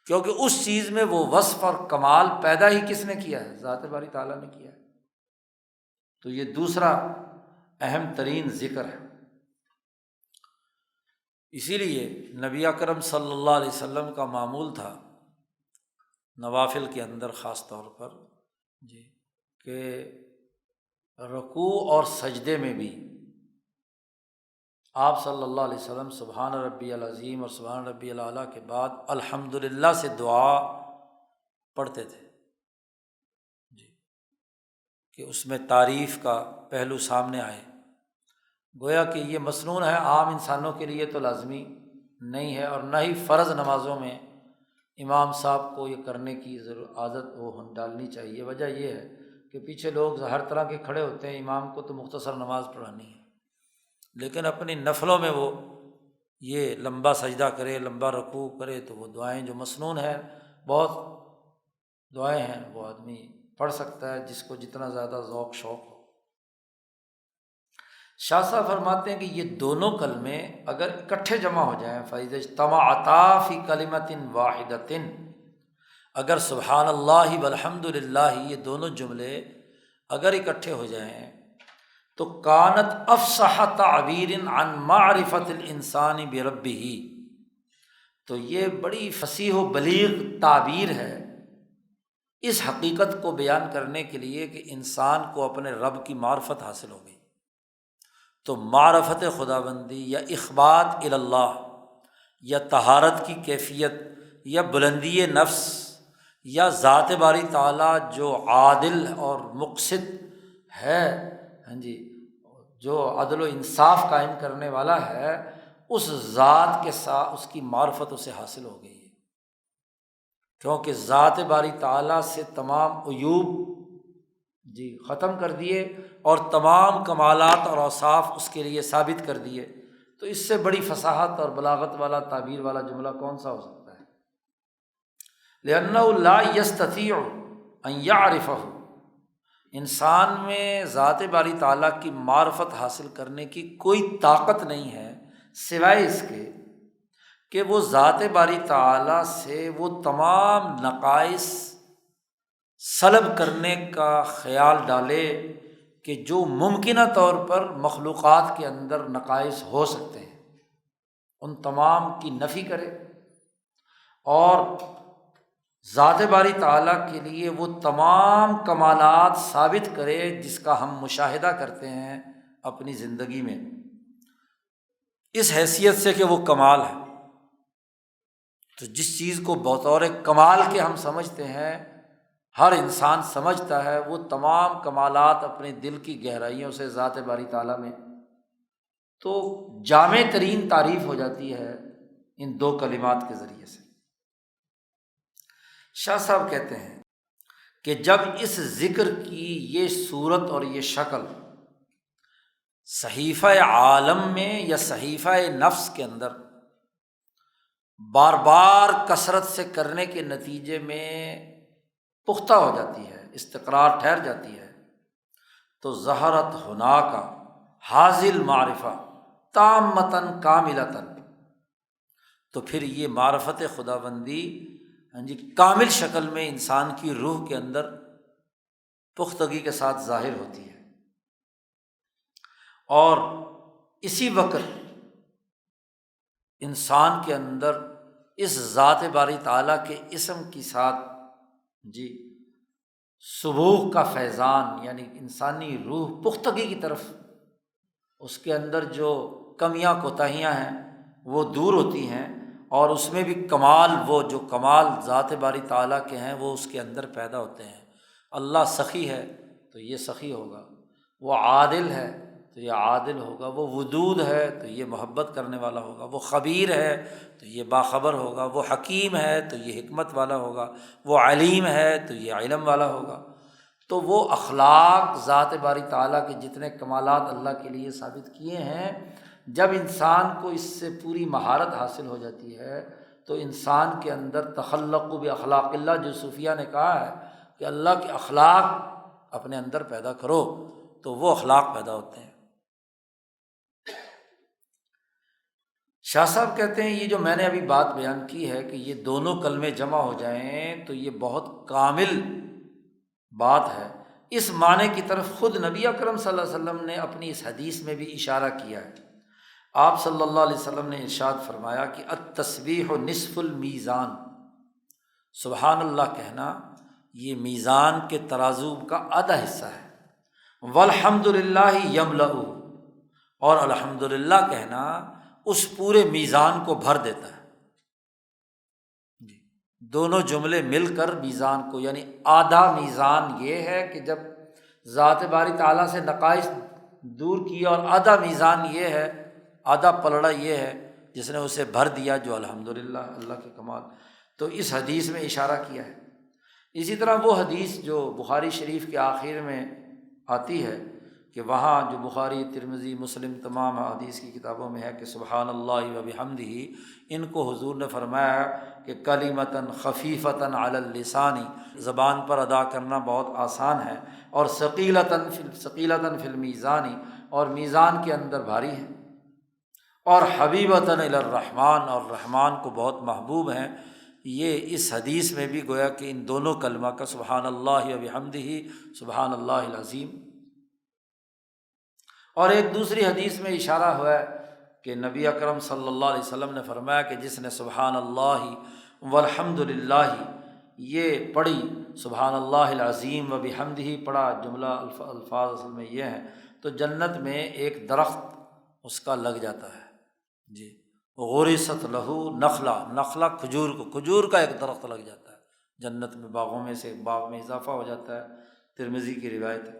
کیونکہ اس چیز میں وہ وصف اور کمال پیدا ہی کس نے کیا ہے؟ ذات باری تعالیٰ نے کیا ہے۔ تو یہ دوسرا اہم ترین ذکر ہے۔ اسی لیے نبی اکرم صلی اللہ علیہ وسلم کا معمول تھا نوافل کے اندر خاص طور پر کہ رکوع اور سجدے میں بھی آپ صلی اللہ علیہ وسلم سبحان ربی العظیم اور سبحان ربی الاعلیٰ کے بعد الحمدللہ سے دعا پڑھتے تھے کہ اس میں تعریف کا پہلو سامنے آئے، گویا کہ یہ مسنون ہے، عام انسانوں کے لیے تو لازمی نہیں ہے اور نہ ہی فرض نمازوں میں امام صاحب کو یہ کرنے کی عادت وہ ڈالنی چاہیے۔ وجہ یہ ہے کہ پیچھے لوگ ہر طرح کے کھڑے ہوتے ہیں، امام کو تو مختصر نماز پڑھانی ہے، لیکن اپنی نفلوں میں وہ یہ لمبا سجدہ کرے، لمبا رکوع کرے، تو وہ دعائیں جو مسنون ہیں، بہت دعائیں ہیں، وہ آدمی پڑھ سکتا ہے جس کو جتنا زیادہ ذوق شوق ہو۔ شاہ صاحب فرماتے ہیں کہ یہ دونوں کلمے اگر اکٹھے جمع ہو جائیں فَإِذَا اجْتَمَعَتَا فِي كَلِمَةٍ وَاحِدَةٍ، اگر سبحان اللہ والحمد للہ یہ دونوں جملے اگر اکٹھے ہو جائیں تو کانت افصح تعبیر عن معرفت الانسان بربہ، تو یہ بڑی فصیح و بلیغ تعبیر ہے اس حقیقت کو بیان کرنے کے لیے کہ انسان کو اپنے رب کی معرفت حاصل ہوگی۔ تو معرفت خداوندی یا اخبات اللہ یا طہارت کی کیفیت یا بلندی نفس یا ذات باری تعالیٰ جو عادل اور مقسط ہے، ہاں جی، جو عدل و انصاف قائم کرنے والا ہے، اس ذات کے ساتھ اس کی معرفت اسے حاصل ہو گئی ہے، کیونکہ ذات باری تعالیٰ سے تمام عیوب جی ختم کر دیے اور تمام کمالات اور اوصاف اس کے لیے ثابت کر دیے، تو اس سے بڑی فصاحت اور بلاغت والا تعبیر والا جملہ کون سا ہو سکتا ہے؟ لِأَنَّهُ لَا يَسْتَطِيعُ أَن يَعْرِفَهُ، انسان میں ذات باری تعالیٰ کی معرفت حاصل کرنے کی کوئی طاقت نہیں ہے سوائے اس کے کہ وہ ذات باری تعالیٰ سے وہ تمام نقائص سلب کرنے کا خیال ڈالے کہ جو ممکنہ طور پر مخلوقات کے اندر نقائص ہو سکتے ہیں، ان تمام کی نفی کرے اور ذات باری تعالیٰ کے لیے وہ تمام کمالات ثابت کرے جس کا ہم مشاہدہ کرتے ہیں اپنی زندگی میں، اس حیثیت سے کہ وہ کمال ہے۔ تو جس چیز کو بطور کمال کے ہم سمجھتے ہیں، ہر انسان سمجھتا ہے، وہ تمام کمالات اپنے دل کی گہرائیوں سے ذات باری تعالیٰ میں، تو جامع ترین تعریف ہو جاتی ہے ان دو کلمات کے ذریعے سے۔ شاہ صاحب کہتے ہیں کہ جب اس ذکر کی یہ صورت اور یہ شکل صحیفہ عالم میں یا صحیفہ نفس کے اندر بار بار کثرت سے کرنے کے نتیجے میں پختہ ہو جاتی ہے، استقرار ٹھہر جاتی ہے، تو ظہرت ہناک حاصل معرفہ تامتاً کاملتاً، تو پھر یہ معرفت خداوندی ہاں جی کامل شکل میں انسان کی روح کے اندر پختگی کے ساتھ ظاہر ہوتی ہے، اور اسی وقت انسان کے اندر اس ذات باری تعالیٰ کے اسم کے ساتھ جی سبوغ کا فیضان، یعنی انسانی روح پختگی کی طرف، اس کے اندر جو کمیاں کوتاہیاں ہیں وہ دور ہوتی ہیں، اور اس میں بھی کمال، وہ جو کمال ذات باری تعالیٰ کے ہیں وہ اس کے اندر پیدا ہوتے ہیں۔ اللہ سخی ہے تو یہ سخی ہوگا، وہ عادل ہے تو یہ عادل ہوگا، وہ ودود ہے تو یہ محبت کرنے والا ہوگا، وہ خبیر ہے تو یہ باخبر ہوگا، وہ حکیم ہے تو یہ حکمت والا ہوگا، وہ علیم ہے تو یہ علم والا ہوگا۔ تو وہ اخلاق ذات باری تعالیٰ کے جتنے کمالات اللہ کے لیے ثابت کیے ہیں، جب انسان کو اس سے پوری مہارت حاصل ہو جاتی ہے تو انسان کے اندر تخلق باخلاق اللہ، جو صوفیہ نے کہا ہے کہ اللہ کے اخلاق اپنے اندر پیدا کرو، تو وہ اخلاق پیدا ہوتے ہیں۔ شاہ صاحب کہتے ہیں یہ جو میں نے ابھی بات بیان کی ہے کہ یہ دونوں کلمے جمع ہو جائیں تو یہ بہت کامل بات ہے، اس معنی کی طرف خود نبی اکرم صلی اللہ علیہ وسلم نے اپنی اس حدیث میں بھی اشارہ کیا ہے۔ آپ صلی اللہ علیہ وسلم نے ارشاد فرمایا کہ التسبیح نصف المیزان، سبحان اللہ کہنا یہ میزان کے ترازو کا آدھا حصہ ہے، والحمد للہ یملأ، اور الحمدللہ کہنا اس پورے میزان کو بھر دیتا ہے۔ دونوں جملے مل کر میزان کو، یعنی آدھا میزان یہ ہے کہ جب ذات باری تعالیٰ سے نقائص دور کیا، اور آدھا میزان یہ ہے، آدھا پلڑا یہ ہے جس نے اسے بھر دیا، جو الحمدللہ اللہ کے کمال۔ تو اس حدیث میں اشارہ کیا ہے۔ اسی طرح وہ حدیث جو بخاری شریف کے آخر میں آتی ہے کہ وہاں جو بخاری، ترمذی، مسلم تمام حدیث کی کتابوں میں ہے کہ سبحان اللہ و بحمدہ، ان کو حضور نے فرمایا کہ کلمتاً خفیفتاً علی اللسان، زبان پر ادا کرنا بہت آسان ہے، اور ثقیلتاً فی المیزان، اور میزان کے اندر بھاری ہے، اور حبیبتاً الی الرحمن، اور رحمان کو بہت محبوب ہیں۔ یہ اس حدیث میں بھی گویا کہ ان دونوں کلمہ کا سبحان اللہ و بحمدہ، سبحان اللہ العظیم۔ اور ایک دوسری حدیث میں اشارہ ہوا ہے کہ نبی اکرم صلی اللہ علیہ وسلم نے فرمایا کہ جس نے سبحان اللہ والحمد للہ یہ پڑھی، سبحان اللہ العظیم و بحمدہ پڑھا، جملہ الفاظ اصل میں یہ ہیں، تو جنت میں ایک درخت اس کا لگ جاتا ہے جی، غرست لہو نخلا، نخلا کھجور کا ایک درخت لگ جاتا ہے جنت میں، باغوں میں سے باغ میں اضافہ ہو جاتا ہے، ترمذی کی روایت ہے۔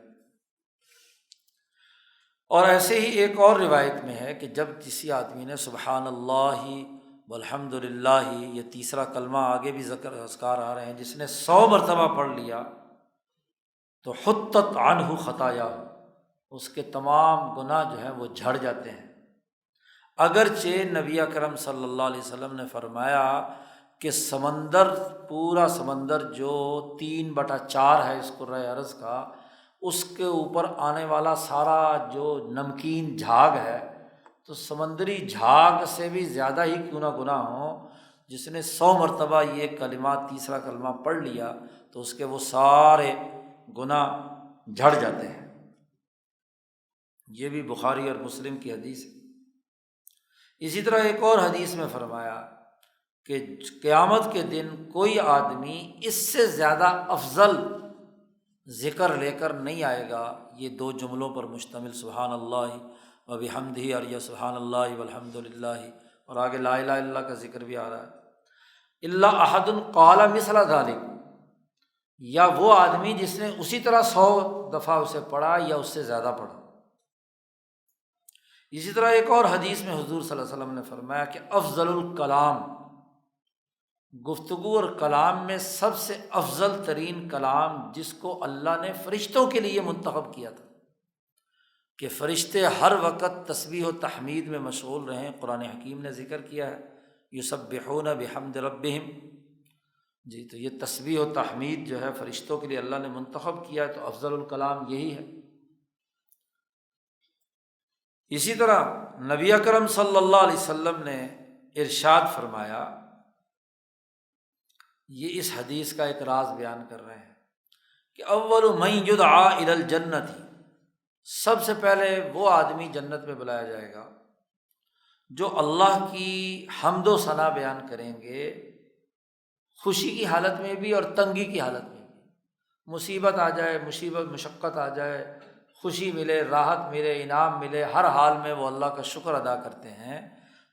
اور ایسے ہی ایک اور روایت میں ہے کہ جب کسی آدمی نے سبحان اللہ والحمد للہ، یہ تیسرا کلمہ آگے بھی ذکر اذکار آ رہے ہیں، جس نے 100 مرتبہ پڑھ لیا تو حطت عنہ خطایا، اس کے تمام گناہ جو ہیں وہ جھڑ جاتے ہیں۔ اگرچہ نبی اکرم صلی اللہ علیہ وسلم نے فرمایا کہ سمندر، پورا سمندر جو 3/4 ہے اس کرۂ ارض کا، اس کے اوپر آنے والا سارا جو نمکین جھاگ ہے، تو سمندری جھاگ سے بھی زیادہ ہی کیوں نہ گناہ ہوں، جس نے 100 مرتبہ یہ کلمات، تیسرا کلمہ پڑھ لیا تو اس کے وہ سارے گناہ جھڑ جاتے ہیں۔ یہ بھی بخاری اور مسلم کی حدیث ہے۔ اسی طرح ایک اور حدیث میں فرمایا کہ قیامت کے دن کوئی آدمی اس سے زیادہ افضل ذکر لے کر نہیں آئے گا، یہ 2 جملوں پر مشتمل، سبحان اللہ و بحمدہ، اور یہ سبحان اللہ والحمد للہ، اور آگے لا الہ الا اللہ کا ذکر بھی آ رہا ہے، الا احد قال مثل ذلک، یا وہ آدمی جس نے اسی طرح 100 دفعہ اسے پڑھا یا اس سے زیادہ پڑھا۔ اسی طرح ایک اور حدیث میں حضور صلی اللہ علیہ وسلم نے فرمایا کہ افضل الکلام، گفتگو اور کلام میں سب سے افضل ترین کلام جس کو اللہ نے فرشتوں کے لیے منتخب کیا تھا کہ فرشتے ہر وقت تسبیح و تحمید میں مشغول رہیں، قرآن حکیم نے ذکر کیا ہے یسبحون بحمد ربہم، جی، تو یہ تسبیح و تحمید جو ہے فرشتوں کے لیے اللہ نے منتخب کیا ہے، تو افضل الکلام یہی ہے۔ اسی طرح نبی اکرم صلی اللہ علیہ وسلم نے ارشاد فرمایا، یہ اس حدیث کا ایک راز بیان کر رہے ہیں کہ اول من یدعا الی الجنت، سب سے پہلے وہ آدمی جنت میں بلایا جائے گا جو اللہ کی حمد و ثنا بیان کریں گے، خوشی کی حالت میں بھی اور تنگی کی حالت میں بھی، مصیبت آ جائے، مشقت آ جائے، خوشی ملے، راحت ملے، انعام ملے، ہر حال میں وہ اللہ کا شکر ادا کرتے ہیں،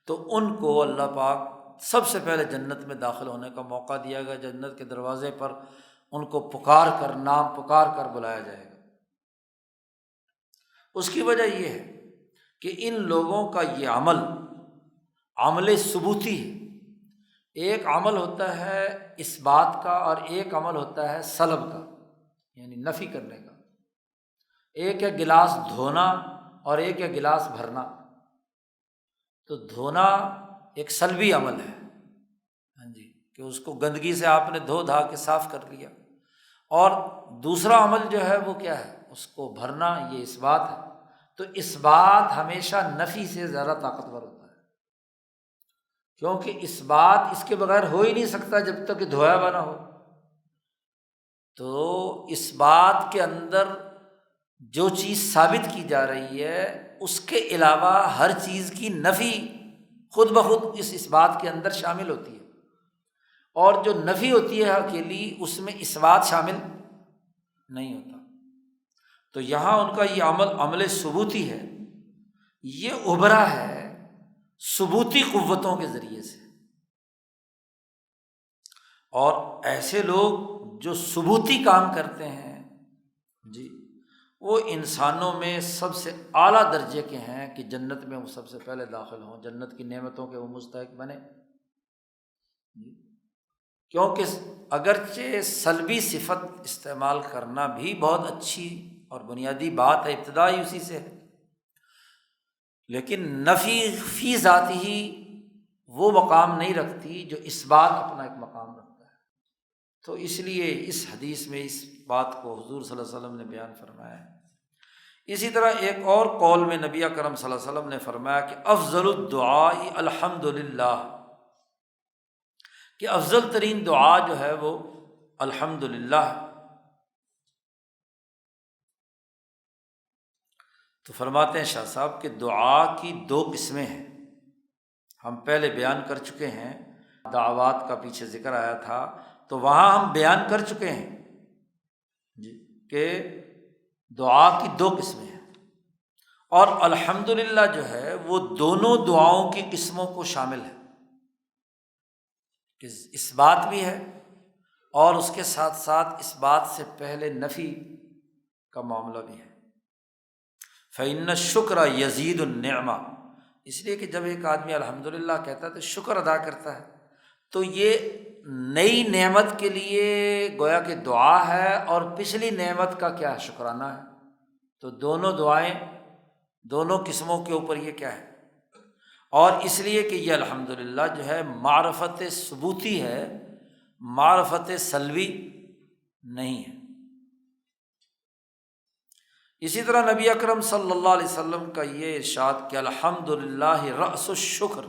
تو ان کو اللہ پاک سب سے پہلے جنت میں داخل ہونے کا موقع دیا گیا، جنت کے دروازے پر ان کو پکار کر، نام پکار کر بلایا جائے گا۔ اس کی وجہ یہ ہے کہ ان لوگوں کا یہ عمل ثبوتی ہے۔ ایک عمل ہوتا ہے اس بات کا اور ایک عمل ہوتا ہے سلب کا، یعنی نفی کرنے کا۔ ایک ہے گلاس دھونا اور ایک ہے گلاس بھرنا، تو دھونا ایک سلبی عمل ہے، ہاں جی، کہ اس کو گندگی سے آپ نے دھو دھا کے صاف کر لیا، اور دوسرا عمل جو ہے وہ کیا ہے، اس کو بھرنا، یہ اس بات ہے۔ تو اس بات ہمیشہ نفی سے زیادہ طاقتور ہوتا ہے، کیونکہ اس بات اس کے بغیر ہو ہی نہیں سکتا جب تک کہ دھویا ہوا نہ ہو۔ تو اس بات کے اندر جو چیز ثابت کی جا رہی ہے اس کے علاوہ ہر چیز کی نفی خود بخود اس بات کے اندر شامل ہوتی ہے، اور جو نفی ہوتی ہے اکیلی، اس میں اس بات شامل نہیں ہوتا۔ تو یہاں ان کا یہ عمل ثبوتی ہے، یہ ابھرا ہے ثبوتی قوتوں کے ذریعے سے، اور ایسے لوگ جو ثبوتی کام کرتے ہیں، جی، وہ انسانوں میں سب سے اعلیٰ درجے کے ہیں کہ جنت میں وہ سب سے پہلے داخل ہوں، جنت کی نعمتوں کے وہ مستحق بنے۔ کیونکہ اگرچہ سلبی صفت استعمال کرنا بھی بہت اچھی اور بنیادی بات ہے، ابتدا ہی اسی سے ہے، لیکن نفی فی ذات ہی وہ مقام نہیں رکھتی جو اس بات اپنا ایک مقام رکھتا ہے۔ تو اس لیے اس حدیث میں اس بات کو حضور صلی اللہ علیہ وسلم نے بیان فرمایا ہے۔ اسی طرح ایک اور قول میں نبی اکرم صلی اللہ علیہ وسلم نے فرمایا کہ افضل الدعاء الحمد للہ، کہ افضل ترین دعا جو ہے وہ الحمد للہ۔ تو فرماتے ہیں شاہ صاحب کہ دعا کی 2 قسمیں ہیں، ہم پہلے بیان کر چکے ہیں، دعوات کا پیچھے ذکر آیا تھا تو وہاں ہم بیان کر چکے ہیں جی کہ دعا کی 2 قسمیں ہیں، اور الحمدللہ جو ہے وہ دونوں دعاؤں کی قسموں کو شامل ہے، کہ اس بات بھی ہے اور اس کے ساتھ ساتھ اس بات سے پہلے نفی کا معاملہ بھی ہے۔ فإن الشکر یزید النعمہ، اس لیے کہ جب ایک آدمی الحمدللہ کہتا ہے تو شکر ادا کرتا ہے، تو یہ نئی نعمت کے لیے گویا کہ دعا ہے، اور پچھلی نعمت کا کیا ہے، شکرانہ ہے۔ تو دونوں دعائیں دونوں قسموں کے اوپر یہ کیا ہے، اور اس لیے کہ یہ الحمدللہ جو ہے معرفت ثبوتی ہے، معرفت سلبی نہیں ہے۔ اسی طرح نبی اکرم صلی اللہ علیہ وسلم کا یہ ارشاد کہ الحمدللہ رأس الشکر،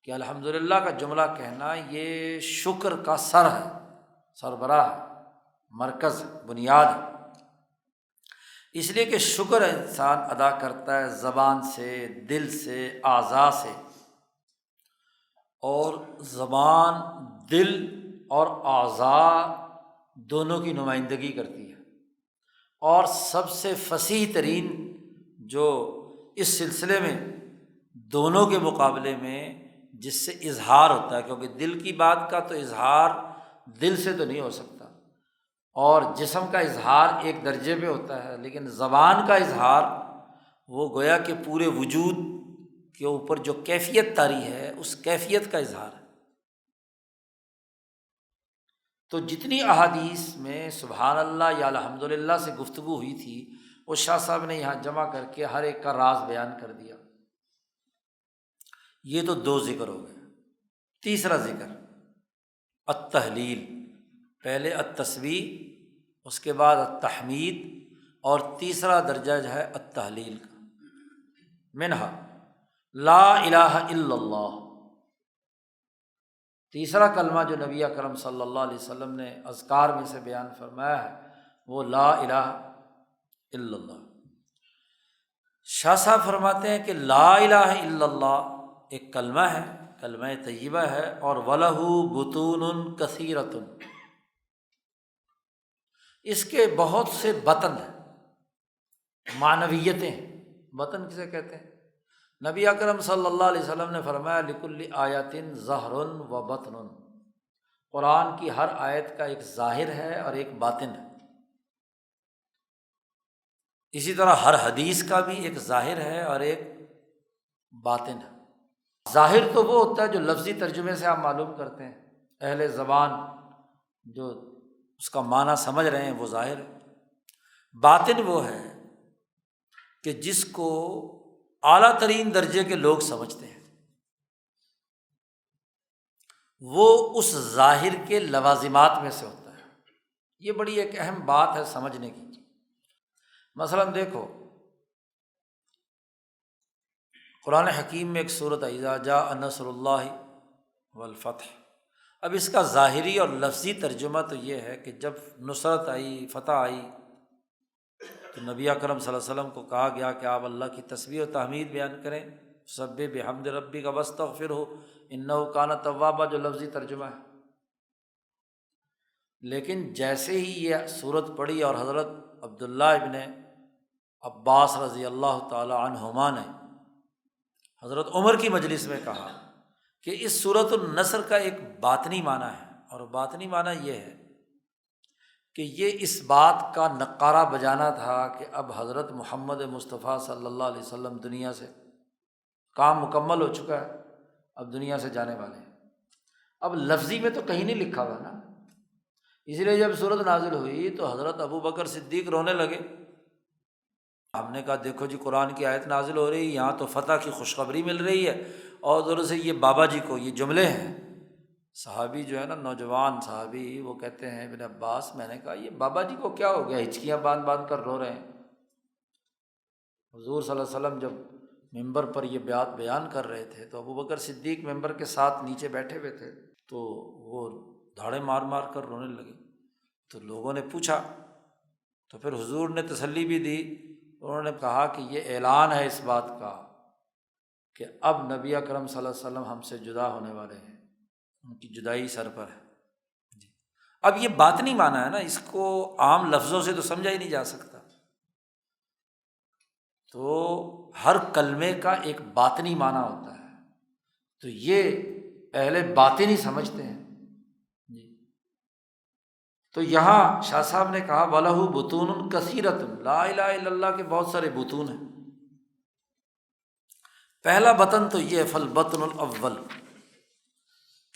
کہ الحمدللہ کا جملہ کہنا یہ شکر کا سر ہے، سربراہ ہے، مرکز ہے، بنیاد ہے۔ اس لیے کہ شکر انسان ادا کرتا ہے زبان سے، دل سے، اعضاء سے، اور زبان، دل اور اعضاء دونوں کی نمائندگی کرتی ہے، اور سب سے فصیح ترین جو اس سلسلے میں دونوں کے مقابلے میں جس سے اظہار ہوتا ہے، کیونکہ دل کی بات کا تو اظہار دل سے تو نہیں ہو سکتا، اور جسم کا اظہار ایک درجے پہ ہوتا ہے، لیکن زبان کا اظہار وہ گویا کہ پورے وجود کے اوپر جو کیفیت طاری ہے اس کیفیت کا اظہار ہے۔ تو جتنی احادیث میں سبحان اللہ یا الحمدللہ سے گفتگو ہوئی تھی، وہ شاہ صاحب نے یہاں جمع کر کے ہر ایک کا راز بیان کر دیا۔ یہ تو دو ذکر ہو گئے۔ تیسرا ذکر التحلیل، پہلے التسبیح، اس کے بعد التحمید، اور تیسرا درجہ جو ہے التحلیل کا۔ منہا لا الہ الا اللہ، تیسرا کلمہ جو نبی اکرم صلی اللہ علیہ وسلم نے اذکار میں سے بیان فرمایا ہے وہ لا الہ الا اللہ۔ شاہ صاحب فرماتے ہیں کہ لا الہ الا اللہ ایک کلمہ ہے، کلمہ طیبہ ہے، اور وَلَهُ بُطُونٌ كَثِيرَةٌ، اس کے بہت سے بطن ہیں، معنویتیں ہیں۔ بطن کسے کہتے ہیں؟ نبی اکرم صلی اللہ علیہ وسلم نے فرمایا لِكُلِّ آیَةٍ ظَہْرٌ وَبَطْنٌ، قرآن کی ہر آیت کا ایک ظاہر ہے اور ایک باطن ہے۔ اسی طرح ہر حدیث کا بھی ایک ظاہر ہے اور ایک باطن ہے۔ ظاہر تو وہ ہوتا ہے جو لفظی ترجمے سے آپ معلوم کرتے ہیں، اہل زبان جو اس کا معنی سمجھ رہے ہیں وہ ظاہر ہے۔ باطن وہ ہے کہ جس کو اعلیٰ ترین درجے کے لوگ سمجھتے ہیں، وہ اس ظاہر کے لوازمات میں سے ہوتا ہے۔ یہ بڑی ایک اہم بات ہے سمجھنے کی۔ مثلاً دیکھو قرآن حکیم میں ایک سورت اذا جاء نصر اللہ والفتح، اب اس کا ظاہری اور لفظی ترجمہ تو یہ ہے کہ جب نصرت آئی، فتح آئی، تو نبی اکرم صلی اللہ علیہ وسلم کو کہا گیا کہ آپ اللہ کی تسبیح و تحمید بیان کریں، سبح بحمد ربک واستغفرہ انہ کان توابا، جو لفظی ترجمہ ہے۔ لیکن جیسے ہی یہ سورت پڑھی اور حضرت عبداللہ ابن عباس رضی اللہ تعالی عنہما نے حضرت عمر کی مجلس میں کہا کہ اس سورۃ النصر کا ایک باطنی معنی ہے، اور باطنی معنی یہ ہے کہ یہ اس بات کا نقارہ بجانا تھا کہ اب حضرت محمد مصطفیٰ صلی اللہ علیہ وسلم دنیا سے کام مکمل ہو چکا ہے، اب دنیا سے جانے والے ہیں۔ اب لفظی میں تو کہیں نہیں لکھا ہوا نا، اس لیے جب سورت نازل ہوئی تو حضرت ابو بکر صدیق رونے لگے۔ ہم نے کہا دیکھو جی قرآن کی آیت نازل ہو رہی ہے، یہاں تو فتح کی خوشخبری مل رہی ہے، اور ادھر سے یہ بابا جی کو یہ جملے ہیں۔ صحابی جو ہے نا، نوجوان صحابی، وہ کہتے ہیں ابن عباس، میں نے کہا یہ بابا جی کو کیا ہو گیا، ہچکیاں باندھ باندھ کر رو رہے ہیں۔ حضور صلی اللہ علیہ وسلم جب ممبر پر یہ بات بیان کر رہے تھے تو ابو بکر صدیق ممبر کے ساتھ نیچے بیٹھے ہوئے تھے، تو وہ دھاڑے مار مار کر رونے لگے۔ تو لوگوں نے پوچھا، تو پھر حضور نے تسلی بھی دی، انہوں نے کہا کہ یہ اعلان ہے اس بات کا کہ اب نبی اکرم صلی اللہ علیہ وسلم ہم سے جدا ہونے والے ہیں، ان کی جدائی سر پر ہے جی۔ اب یہ باطنی معنی ہے نا، اس کو عام لفظوں سے تو سمجھا ہی نہیں جا سکتا۔ تو ہر کلمے کا ایک باطنی معنی ہوتا ہے، تو یہ اہل باطنی سمجھتے ہیں جی۔ تو یہاں شاہ صاحب نے کہا وَلَهُ بُطُونٌ كَثِيرَةٌ، لا الہ الا اللہ کے بہت سارے بطون ہیں۔ پہلا بطن تو یہ فالبطن الاول،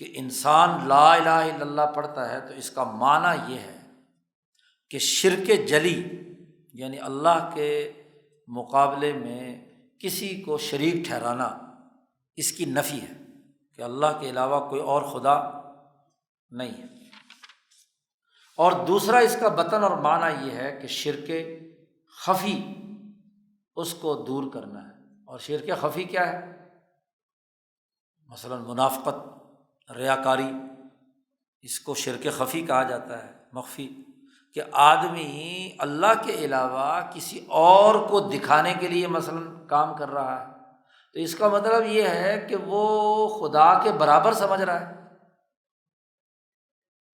کہ انسان لا الہ الا اللہ پڑھتا ہے تو اس کا معنی یہ ہے کہ شرک جلی، یعنی اللہ کے مقابلے میں کسی کو شریک ٹھہرانا، اس کی نفی ہے کہ اللہ کے علاوہ کوئی اور خدا نہیں ہے۔ اور دوسرا اس کا بطن اور معنی یہ ہے کہ شرک خفی، اس کو دور کرنا ہے۔ اور شرک خفی کیا ہے؟ مثلا منافقت، ریاکاری، اس کو شرک خفی کہا جاتا ہے، مخفی، کہ آدمی اللہ کے علاوہ کسی اور کو دکھانے کے لیے مثلا کام کر رہا ہے، تو اس کا مطلب یہ ہے کہ وہ خدا کے برابر سمجھ رہا ہے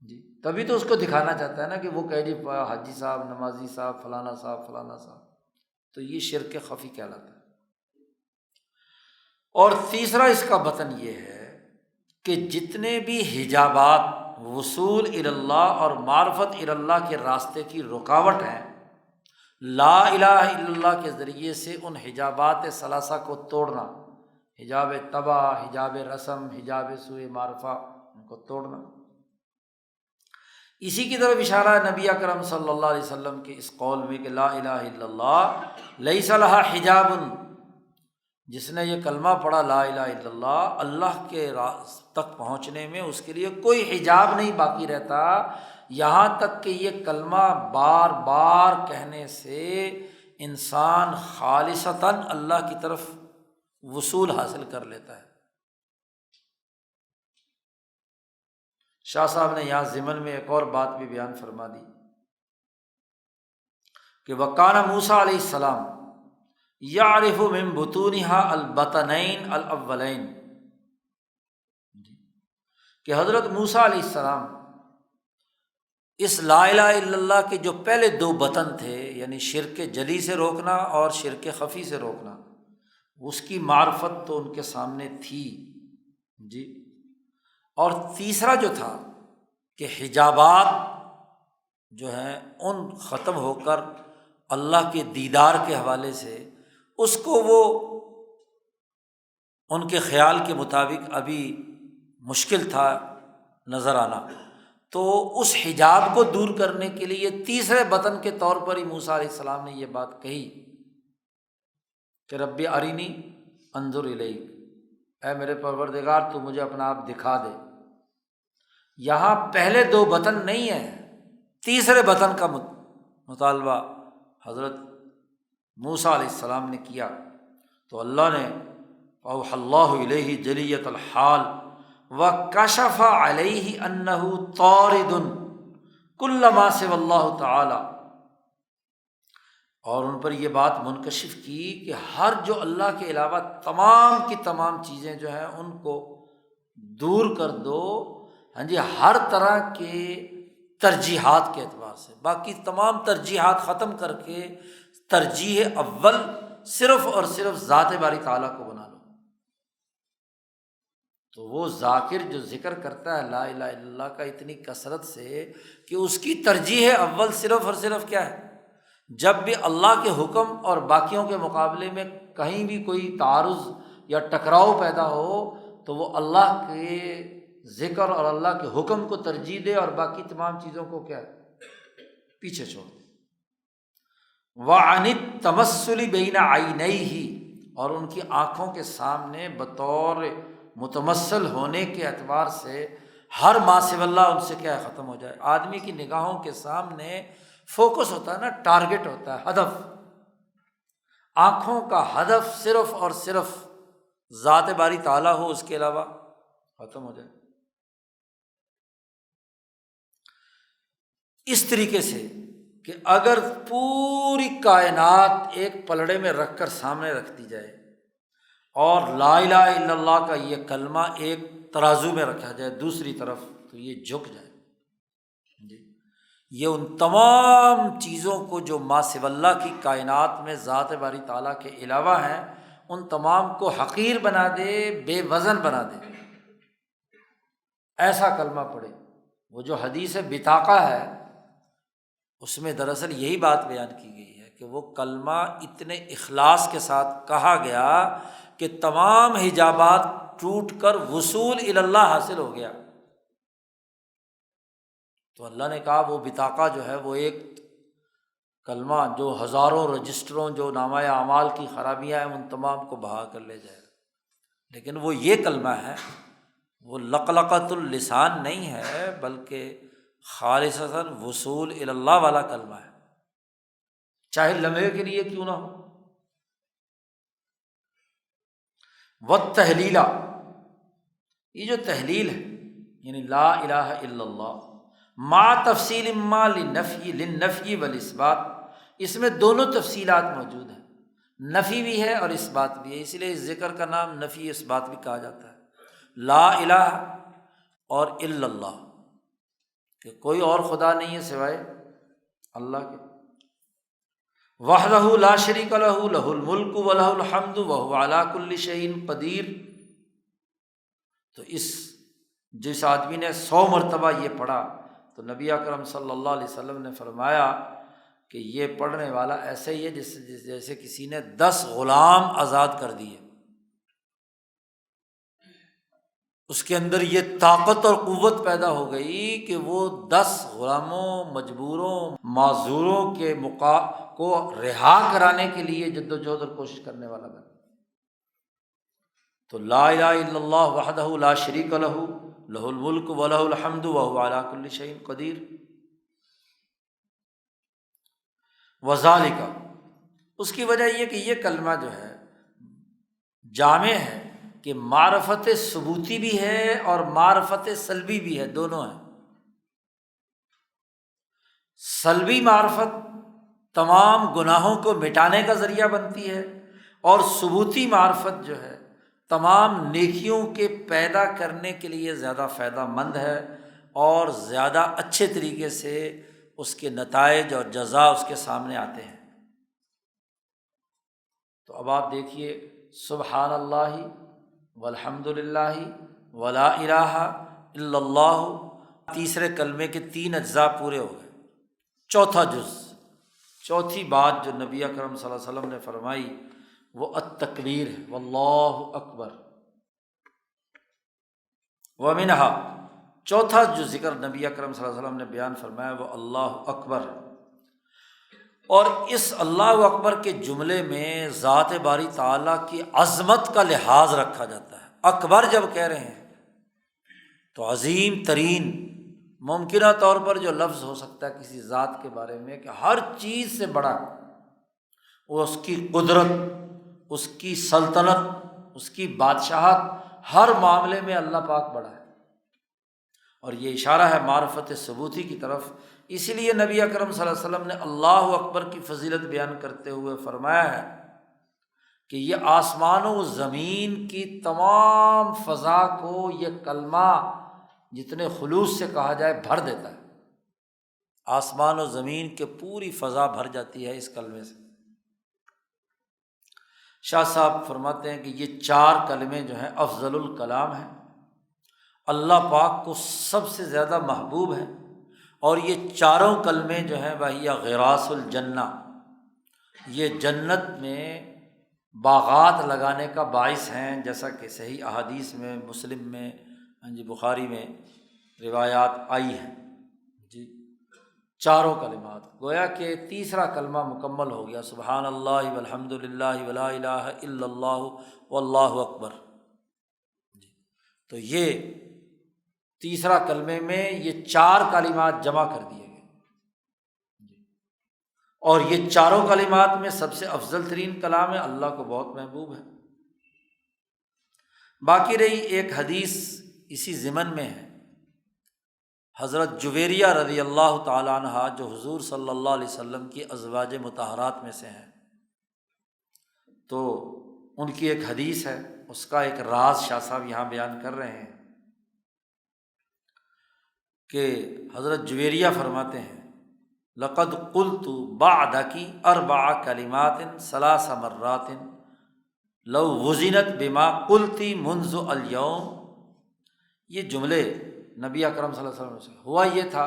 جی، تبھی تو اس کو دکھانا چاہتا ہے نا کہ وہ کہہ جی حاجی صاحب، نمازی صاحب، فلانا صاحب، فلانا صاحب، تو یہ شرک خفی کہلاتا ہے۔ اور تیسرا اس کا بطن یہ ہے کہ جتنے بھی حجابات وصول الی اللہ اور معرفت الی اللہ کے راستے کی رکاوٹ ہیں، لا الہ الا اللہ کے ذریعے سے ان حجابات ثلاثہ کو توڑنا، حجاب طبع، حجاب رسم، حجاب سوء معرفہ، ان کو توڑنا۔ اسی کی طرف اشارہ ہے نبی اکرم صلی اللہ علیہ وسلم کے اس قول میں کہ لا الہ الا اللہ لیس لہا حجاب، جس نے یہ کلمہ پڑھا لا الہ الا اللہ، اللہ کے تک پہنچنے میں اس کے لیے کوئی حجاب نہیں باقی رہتا، یہاں تک کہ یہ کلمہ بار بار کہنے سے انسان خالصتاً اللہ کی طرف وصول حاصل کر لیتا ہے۔ شاہ صاحب نے یہاں ضمن میں ایک اور بات بھی بیان فرما دی کہ وَقَانَ موسیٰ علیہ السلام یعرف من بطونها البطنین الاولین، کہ حضرت موسیٰ علیہ السلام اس لا الہ الا اللہ کے جو پہلے دو بطن تھے، یعنی شرک جلی سے روکنا اور شرک خفی سے روکنا، اس کی معرفت تو ان کے سامنے تھی جی۔ اور تیسرا جو تھا کہ حجابات جو ہیں ان ختم ہو کر اللہ کے دیدار کے حوالے سے اس کو وہ ان کے خیال کے مطابق ابھی مشکل تھا نظر آنا، تو اس حجاب کو دور کرنے کے لیے تیسرے بطن کے طور پر ہی موسیٰ علیہ السلام نے یہ بات کہی کہ ربی ارینی انظر الیک، اے میرے پروردگار تو مجھے اپنا آپ دکھا دے۔ یہاں پہلے دو بطن نہیں ہیں، تیسرے بطن کا مطالبہ حضرت موسیٰ علیہ السلام نے کیا، تو اللہ نے اوحی اللہ الیہ جلیۃ الحال وکشف علیہ انہ طارد کل ما سوی اللہ تعالی، اور ان پر یہ بات منکشف کی کہ ہر جو اللہ کے علاوہ تمام کی تمام چیزیں جو ہیں ان کو دور کر دو، ہاں جی، ہر طرح کے ترجیحات کے اعتبار سے باقی تمام ترجیحات ختم کر کے ترجیح اول صرف اور صرف ذات باری تعالیٰ کو بنا لو۔ تو وہ ذاکر جو ذکر کرتا ہے لا الہ الا اللہ کا اتنی کثرت سے کہ اس کی ترجیح اول صرف اور صرف کیا ہے؟ جب بھی اللہ کے حکم اور باقیوں کے مقابلے میں کہیں بھی کوئی تعارض یا ٹکراؤ پیدا ہو تو وہ اللہ کے ذکر اور اللہ کے حکم کو ترجیح دے اور باقی تمام چیزوں کو کیا پیچھے چھوڑ دے۔ وَعَنِ التَّمَثُّلِ بَيْنَ عَيْنَيْهِ، اور ان کی آنکھوں کے سامنے بطور متمثل ہونے کے اعتبار سے ہر ما سوی اللہ ان سے کیا ختم ہو جائے۔ آدمی کی نگاہوں کے سامنے فوکس ہوتا ہے نا، ٹارگٹ ہوتا ہے، ہدف، آنکھوں کا ہدف صرف اور صرف ذات باری تعالیٰ ہو، اس کے علاوہ ختم ہو جائے۔ اس طریقے سے کہ اگر پوری کائنات ایک پلڑے میں رکھ کر سامنے رکھ دی جائے اور لا الہ الا اللہ کا یہ کلمہ ایک ترازو میں رکھا جائے دوسری طرف، تو یہ جھک جائے جی۔ یہ ان تمام چیزوں کو جو ما سوی اللہ کی کائنات میں ذات باری تعالیٰ کے علاوہ ہیں، ان تمام کو حقیر بنا دے، بے وزن بنا دے، ایسا کلمہ پڑھے۔ وہ جو حدیث بطاقہ ہے اس میں دراصل یہی بات بیان کی گئی ہے کہ وہ کلمہ اتنے اخلاص کے ساتھ کہا گیا کہ تمام حجابات ٹوٹ کر وصول الی اللہ حاصل ہو گیا۔ تو اللہ نے کہا وہ بطاقہ جو ہے وہ ایک کلمہ جو ہزاروں رجسٹروں جو نامہ اعمال کی خرابیاں ہیں ان تمام کو بہا کر لے جائے گا، لیکن وہ یہ کلمہ ہے، وہ لقلقۃ اللسان نہیں ہے بلکہ خالصتاً وصول الی اللہ والا کلمہ ہے، چاہے لمحے کے لیے کیوں نہ ہو۔ والتحلیلہ، یہ جو تحلیل ہے یعنی لا الہ الا اللہ مع تفصیل ما للنفی والاثبات، اس میں دونوں تفصیلات موجود ہیں، نفی بھی ہے اور اثبات بھی ہے، اس لیے اس ذکر کا نام نفی اثبات بھی کہا جاتا ہے۔ لا الہ اور الا اللہ، کہ کوئی اور خدا نہیں ہے سوائے اللہ کے، وحدہ لا شریک لہ لہ الملک ولہ الحمد وہو علی کل شیء قدیر۔ تو جس آدمی نے 100 مرتبہ یہ پڑھا تو نبی اکرم صلی اللہ علیہ وسلم نے فرمایا کہ یہ پڑھنے والا ایسے ہی ہے جیسے کسی نے 10 غلام آزاد کر دیے، اس کے اندر یہ طاقت اور قوت پیدا ہو گئی کہ وہ 10 غلاموں، مجبوروں، معذوروں کے کو رہا کرانے کے لیے جد و جہد اور کوشش کرنے والا بنا۔ تو لا الہ الا اللہ وحدہ لا شریک لہ لہ الملک ولہ الحمد وہو علی کل شیء قدیر۔ وذالک، اس کی وجہ یہ کہ یہ کلمہ جو ہے جامع ہے کہ معرفت ثبوتی بھی ہے اور معرفت سلبی بھی ہے، دونوں ہیں۔ سلبی معرفت تمام گناہوں کو مٹانے کا ذریعہ بنتی ہے، اور ثبوتی معرفت جو ہے تمام نیکیوں کے پیدا کرنے کے لیے زیادہ فائدہ مند ہے اور زیادہ اچھے طریقے سے اس کے نتائج اور جزا اس کے سامنے آتے ہیں۔ تو اب آپ دیکھیے سبحان اللہ والحمد للہ ولا الہ الا اللہ، تیسرے کلمے کے 3 اجزاء پورے ہو گئے۔ چوتھا جز، چوتھی بات جو نبی اکرم صلی اللہ علیہ وسلم نے فرمائی وہ التکبیر ہے، واللہ اکبر۔ ومنہا، چوتھا جو ذکر نبی اکرم صلی اللہ علیہ وسلم نے بیان فرمایا وہ اللہ اکبر ہے، اور اس اللہ اکبر کے جملے میں ذات باری تعالیٰ کی عظمت کا لحاظ رکھا جاتا ہے۔ اکبر جب کہہ رہے ہیں تو عظیم ترین ممکنہ طور پر جو لفظ ہو سکتا ہے کسی ذات کے بارے میں کہ ہر چیز سے بڑا، وہ اس کی قدرت، اس کی سلطنت، اس کی بادشاہت، ہر معاملے میں اللہ پاک بڑا ہے، اور یہ اشارہ ہے معرفت ثبوتی کی طرف۔ اسی لیے نبی اکرم صلی اللہ علیہ وسلم نے اللہ اکبر کی فضیلت بیان کرتے ہوئے فرمایا ہے کہ یہ آسمان و زمین کی تمام فضا کو یہ کلمہ جتنے خلوص سے کہا جائے بھر دیتا ہے، آسمان و زمین کے پوری فضا بھر جاتی ہے اس کلمے سے۔ شاہ صاحب فرماتے ہیں کہ یہ 4 کلمے جو ہیں افضل الکلام ہیں، اللہ پاک کو سب سے زیادہ محبوب ہیں، اور یہ چاروں کلمے جو ہیں وہی غراس الجنہ، یہ جنت میں باغات لگانے کا باعث ہیں، جیسا کہ صحیح احادیث میں، مسلم میں، بخاری میں روایات آئی ہیں جی۔ چاروں کلمات گویا کہ تیسرا کلمہ مکمل ہو گیا، سبحان اللہ والحمد للہ ولا الہ الا اللہ واللہ اکبر جی۔ تو یہ تیسرا کلمے میں یہ 4 کلمات جمع کر دیے گئے، اور یہ چاروں کلمات میں سب سے افضل ترین کلام ہے، اللہ کو بہت محبوب ہے۔ باقی رہی ایک حدیث اسی ضمن میں ہے، حضرت جویریہ رضی اللہ تعالیٰ عنہ جو حضور صلی اللہ علیہ وسلم کی ازواج مطہرات میں سے ہیں، تو ان کی ایک حدیث ہے، اس کا ایک راز شاہ صاحب یہاں بیان کر رہے ہیں کہ حضرت جویریہ فرماتے ہیں لقد قلت بعدک اربع کلمات ثلاث مرات لو وزنت بما قلتی منذ اليوم۔ یہ جملے نبی اکرم صلی اللہ علیہ وسلم سے ہوا یہ تھا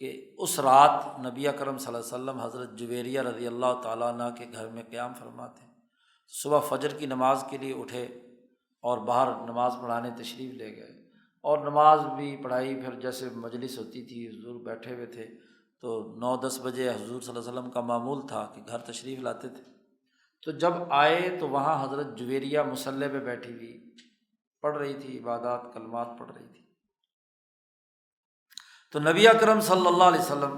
کہ اس رات نبی اکرم صلی اللہ علیہ وسلم حضرت جویریہ رضی اللہ تعالیٰ عنہ کے گھر میں قیام فرماتے ہیں، صبح فجر کی نماز کے لیے اٹھے اور باہر نماز پڑھانے تشریف لے گئے، اور نماز بھی پڑھائی، پھر جیسے مجلس ہوتی تھی حضور بیٹھے ہوئے تھے تو 9-10 بجے حضور صلی اللہ علیہ وسلم کا معمول تھا کہ گھر تشریف لاتے تھے، تو جب آئے تو وہاں حضرت جویریہ مصلی پہ بیٹھی ہوئی پڑھ رہی تھی، عبادات کلمات پڑھ رہی تھی۔ تو نبی اکرم صلی اللہ علیہ وسلم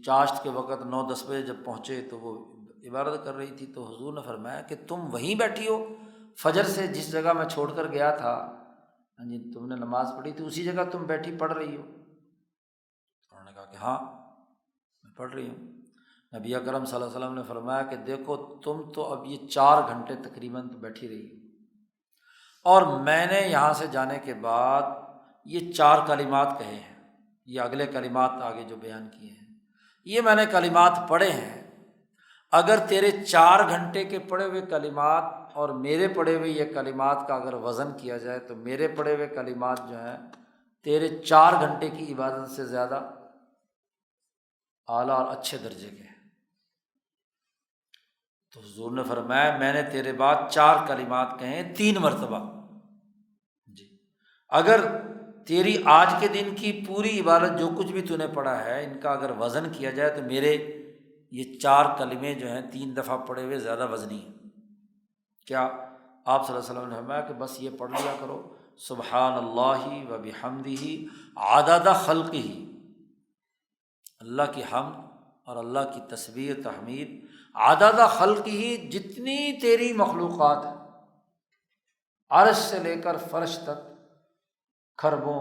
چاشت کے وقت 9-10 بجے جب پہنچے تو وہ عبادت کر رہی تھی، تو حضور نے فرمایا کہ تم وہیں بیٹھی ہو فجر سے جس جگہ میں چھوڑ کر گیا تھا، تم نے نماز پڑھی تھی اسی جگہ تم بیٹھی پڑھ رہی ہو؟ انہوں نے کہا کہ ہاں میں پڑھ رہی ہوں۔ نبی اکرم صلی اللہ علیہ وسلم نے فرمایا کہ دیکھو تم تو اب یہ 4 گھنٹے تقریباً بیٹھی رہی ہو، اور میں نے یہاں سے جانے کے بعد یہ 4 کلمات کہے ہیں، یہ اگلے کلمات آگے جو بیان کیے ہیں یہ میں نے کلمات پڑھے ہیں، اگر تیرے 4 گھنٹے کے پڑھے ہوئے کلمات اور میرے پڑھے ہوئے یہ کلمات کا اگر وزن کیا جائے تو میرے پڑھے ہوئے کلمات جو ہیں تیرے 4 گھنٹے کی عبادت سے زیادہ اعلیٰ اور اچھے درجے کے ہیں۔ تو حضور نے فرمایا میں نے تیرے بعد 4 کلمات کہیں 3 مرتبہ، اگر تیری آج کے دن کی پوری عبادت جو کچھ بھی تو نے پڑھا ہے ان کا اگر وزن کیا جائے تو میرے یہ 4 کلمے جو ہیں 3 دفعہ پڑھے ہوئے زیادہ وزنی ہیں۔ کیا آپ صلی اللہ علیہ وسلم نے فرمایا کہ بس یہ پڑھ لیا کرو، سبحان اللہ و بحمدہ عدد خلقہ، اللہ کی حمد اور اللہ کی تسبیح تحمید، عدد خلقہ جتنی تیری مخلوقات ہیں، عرش سے لے کر فرش تک کھربوں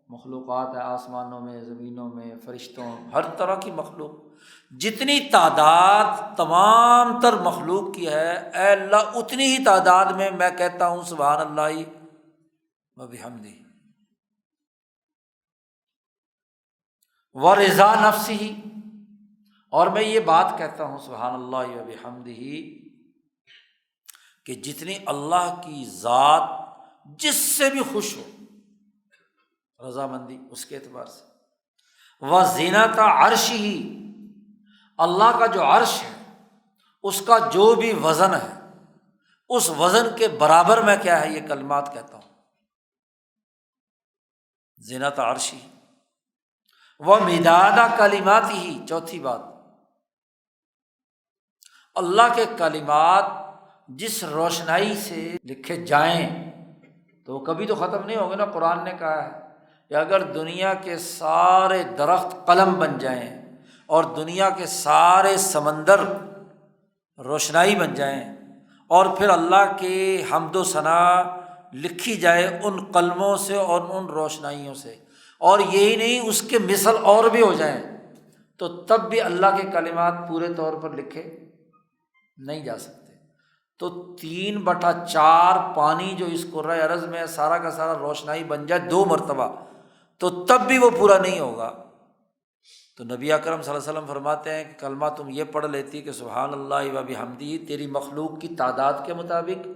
مخلوقات ہیں، آسمانوں میں زمینوں میں فرشتوں، ہر طرح کی مخلوق، جتنی تعداد تمام تر مخلوق کی ہے اے اللہ اتنی ہی تعداد میں میں کہتا ہوں سبحان اللہ و بحمدہ، ورضا نفسہ، اور میں یہ بات کہتا ہوں سبحان اللہ و بحمدہ کہ جتنی اللہ کی ذات جس سے بھی خوش ہو، رضامندی اس کے اعتبار سے، وزینت عرشہ، اللہ کا جو عرش ہے اس کا جو بھی وزن ہے اس وزن کے برابر میں کیا ہے یہ کلمات کہتا ہوں، زینت عرشہ ومداد کلماتہ۔ چوتھی بات، اللہ کے کلمات جس روشنائی سے لکھے جائیں تو وہ کبھی تو ختم نہیں ہوں گے نا۔ قرآن نے کہا ہے کہ اگر دنیا کے سارے درخت قلم بن جائیں اور دنیا کے سارے سمندر روشنائی بن جائیں اور پھر اللہ کے حمد و ثنا لکھی جائے ان قلموں سے اور ان روشنائیوں سے، اور یہی نہیں اس کے مثل اور بھی ہو جائیں، تو تب بھی اللہ کے کلمات پورے طور پر لکھے نہیں جا سکتے۔ تو 3/4 پانی جو اس کرۂ ارض میں سارا کا سارا روشنائی بن جائے 2 مرتبہ تو تب بھی وہ پورا نہیں ہوگا۔ تو نبی اکرم صلی اللہ علیہ وسلم فرماتے ہیں کہ کلمہ تم یہ پڑھ لیتی کہ سبحان اللہ و بحمدہ تیری مخلوق کی تعداد کے مطابق،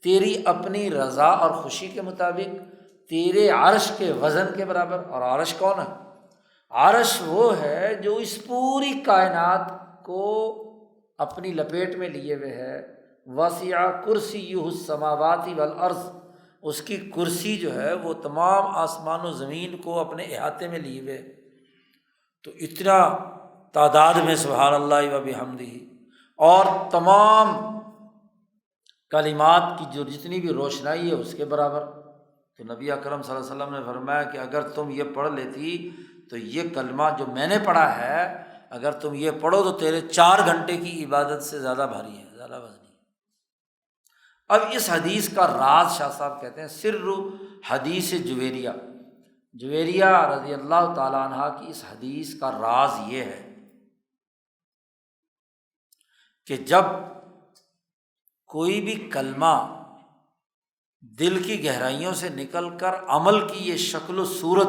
تیری اپنی رضا اور خوشی کے مطابق، تیرے عرش کے وزن کے برابر۔ اور عرش کون ہے؟ عرش وہ ہے جو اس پوری کائنات کو اپنی لپیٹ میں لیے ہوئے ہے۔ وسع کرسیہ السماوات والارض، اس کی کرسی جو ہے وہ تمام آسمان و زمین کو اپنے احاطے میں لیے ہوئے، تو اتنا تعداد میں سبحان اللہ و بحمدہ، اور تمام کلمات کی جو جتنی بھی روشنائی ہے اس کے برابر۔ تو نبی اکرم صلی اللہ علیہ وسلم نے فرمایا کہ اگر تم یہ پڑھ لیتی تو یہ کلمہ جو میں نے پڑھا ہے اگر تم یہ پڑھو تو تیرے 4 گھنٹے کی عبادت سے زیادہ بھاری ہے، زیادہ وزنی ہے۔ اب اس حدیث کا راز شاہ صاحب کہتے ہیں سر حدیث جویریہ، جویریہ رضی اللہ تعالیٰ عنہ کی اس حدیث کا راز یہ ہے کہ جب کوئی بھی کلمہ دل کی گہرائیوں سے نکل کر عمل کی یہ شکل و صورت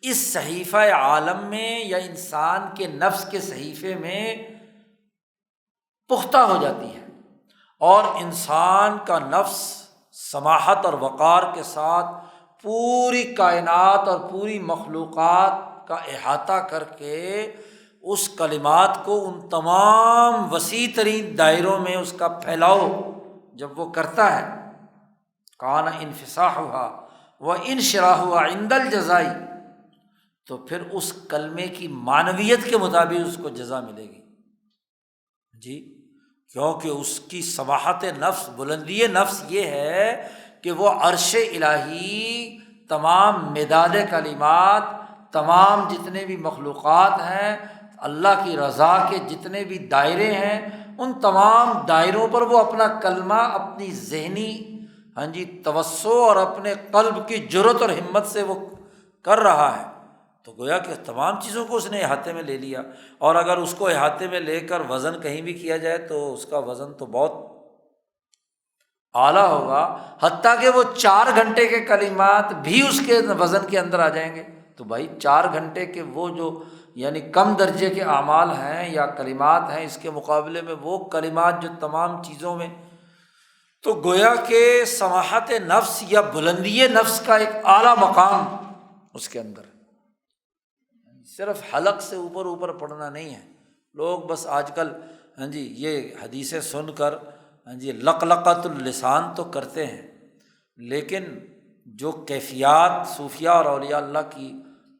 اس صحیفہ عالم میں یا انسان کے نفس کے صحیفے میں پختہ ہو جاتی ہے، اور انسان کا نفس سماحت اور وقار کے ساتھ پوری کائنات اور پوری مخلوقات کا احاطہ کر کے اس کلمات کو ان تمام وسیع ترین دائروں میں اس کا پھیلاؤ جب وہ کرتا ہے، کان انفصاحھا و انشراحھا عند الجزاء، تو پھر اس کلمے کی معنویت کے مطابق اس کو جزا ملے گی جی، کیونکہ اس کی سماحت نفس، بلندی نفس یہ ہے کہ وہ عرش الہی، تمام مداد کلمات، تمام جتنے بھی مخلوقات ہیں، اللہ کی رضا کے جتنے بھی دائرے ہیں، ان تمام دائروں پر وہ اپنا کلمہ اپنی ذہنی توسع اور اپنے قلب کی جرأت اور ہمت سے وہ کر رہا ہے، تو گویا کہ تمام چیزوں کو اس نے احاطے میں لے لیا۔ اور اگر اس کو احاطے میں لے کر وزن کہیں بھی کیا جائے تو اس کا وزن تو بہت اعلیٰ ہوگا، حتیٰ کہ وہ 4 گھنٹے کے کلمات بھی اس کے وزن کے اندر آ جائیں گے۔ تو بھائی 4 گھنٹے کے وہ جو کم درجے کے اعمال ہیں یا کلمات ہیں، اس کے مقابلے میں وہ کلمات جو تمام چیزوں میں، تو گویا کہ سماحت نفس یا بلندی نفس کا ایک اعلیٰ مقام اس کے اندر ہے۔ صرف حلق سے اوپر پڑھنا نہیں ہے، لوگ بس آج کل یہ حدیثیں سن کر لقلقۃ اللسان تو کرتے ہیں، لیکن جو کیفیات صوفیہ اور اولیاء اللہ کی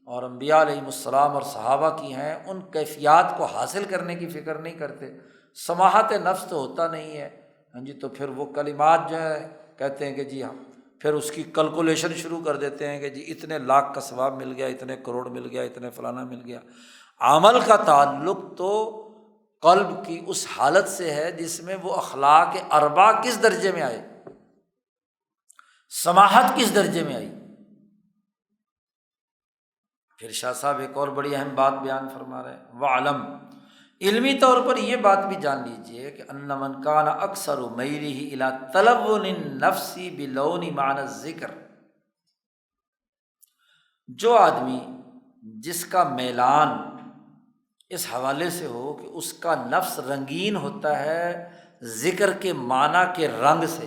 اور انبیاء علیہم السلام اور صحابہ کی ہیں، ان کیفیات کو حاصل کرنے کی فکر نہیں کرتے۔ سماحت نفس تو ہوتا نہیں ہے، تو پھر وہ کلمات جو ہے کہتے ہیں کہ جی ہم پھر اس کی کیلکولیشن شروع کر دیتے ہیں کہ جی اتنے لاکھ کا ثواب مل گیا، اتنے کروڑ مل گیا، اتنے فلانا مل گیا۔ عمل کا تعلق تو قلب کی اس حالت سے ہے جس میں وہ اخلاق اربع کس درجے میں آئے، سماحت کس درجے میں آئی۔ پھر شاہ صاحب ایک اور بڑی اہم بات بیان فرما رہے ہیں، وَعْلَمْ، علمی طور پر یہ بات بھی جان لیجئے کہ ان من کان اکثر میلہ الی تلون النفس بلون معنی الذکر، جو آدمی جس کا میلان اس حوالے سے ہو کہ اس کا نفس رنگین ہوتا ہے ذکر کے معنی کے رنگ سے۔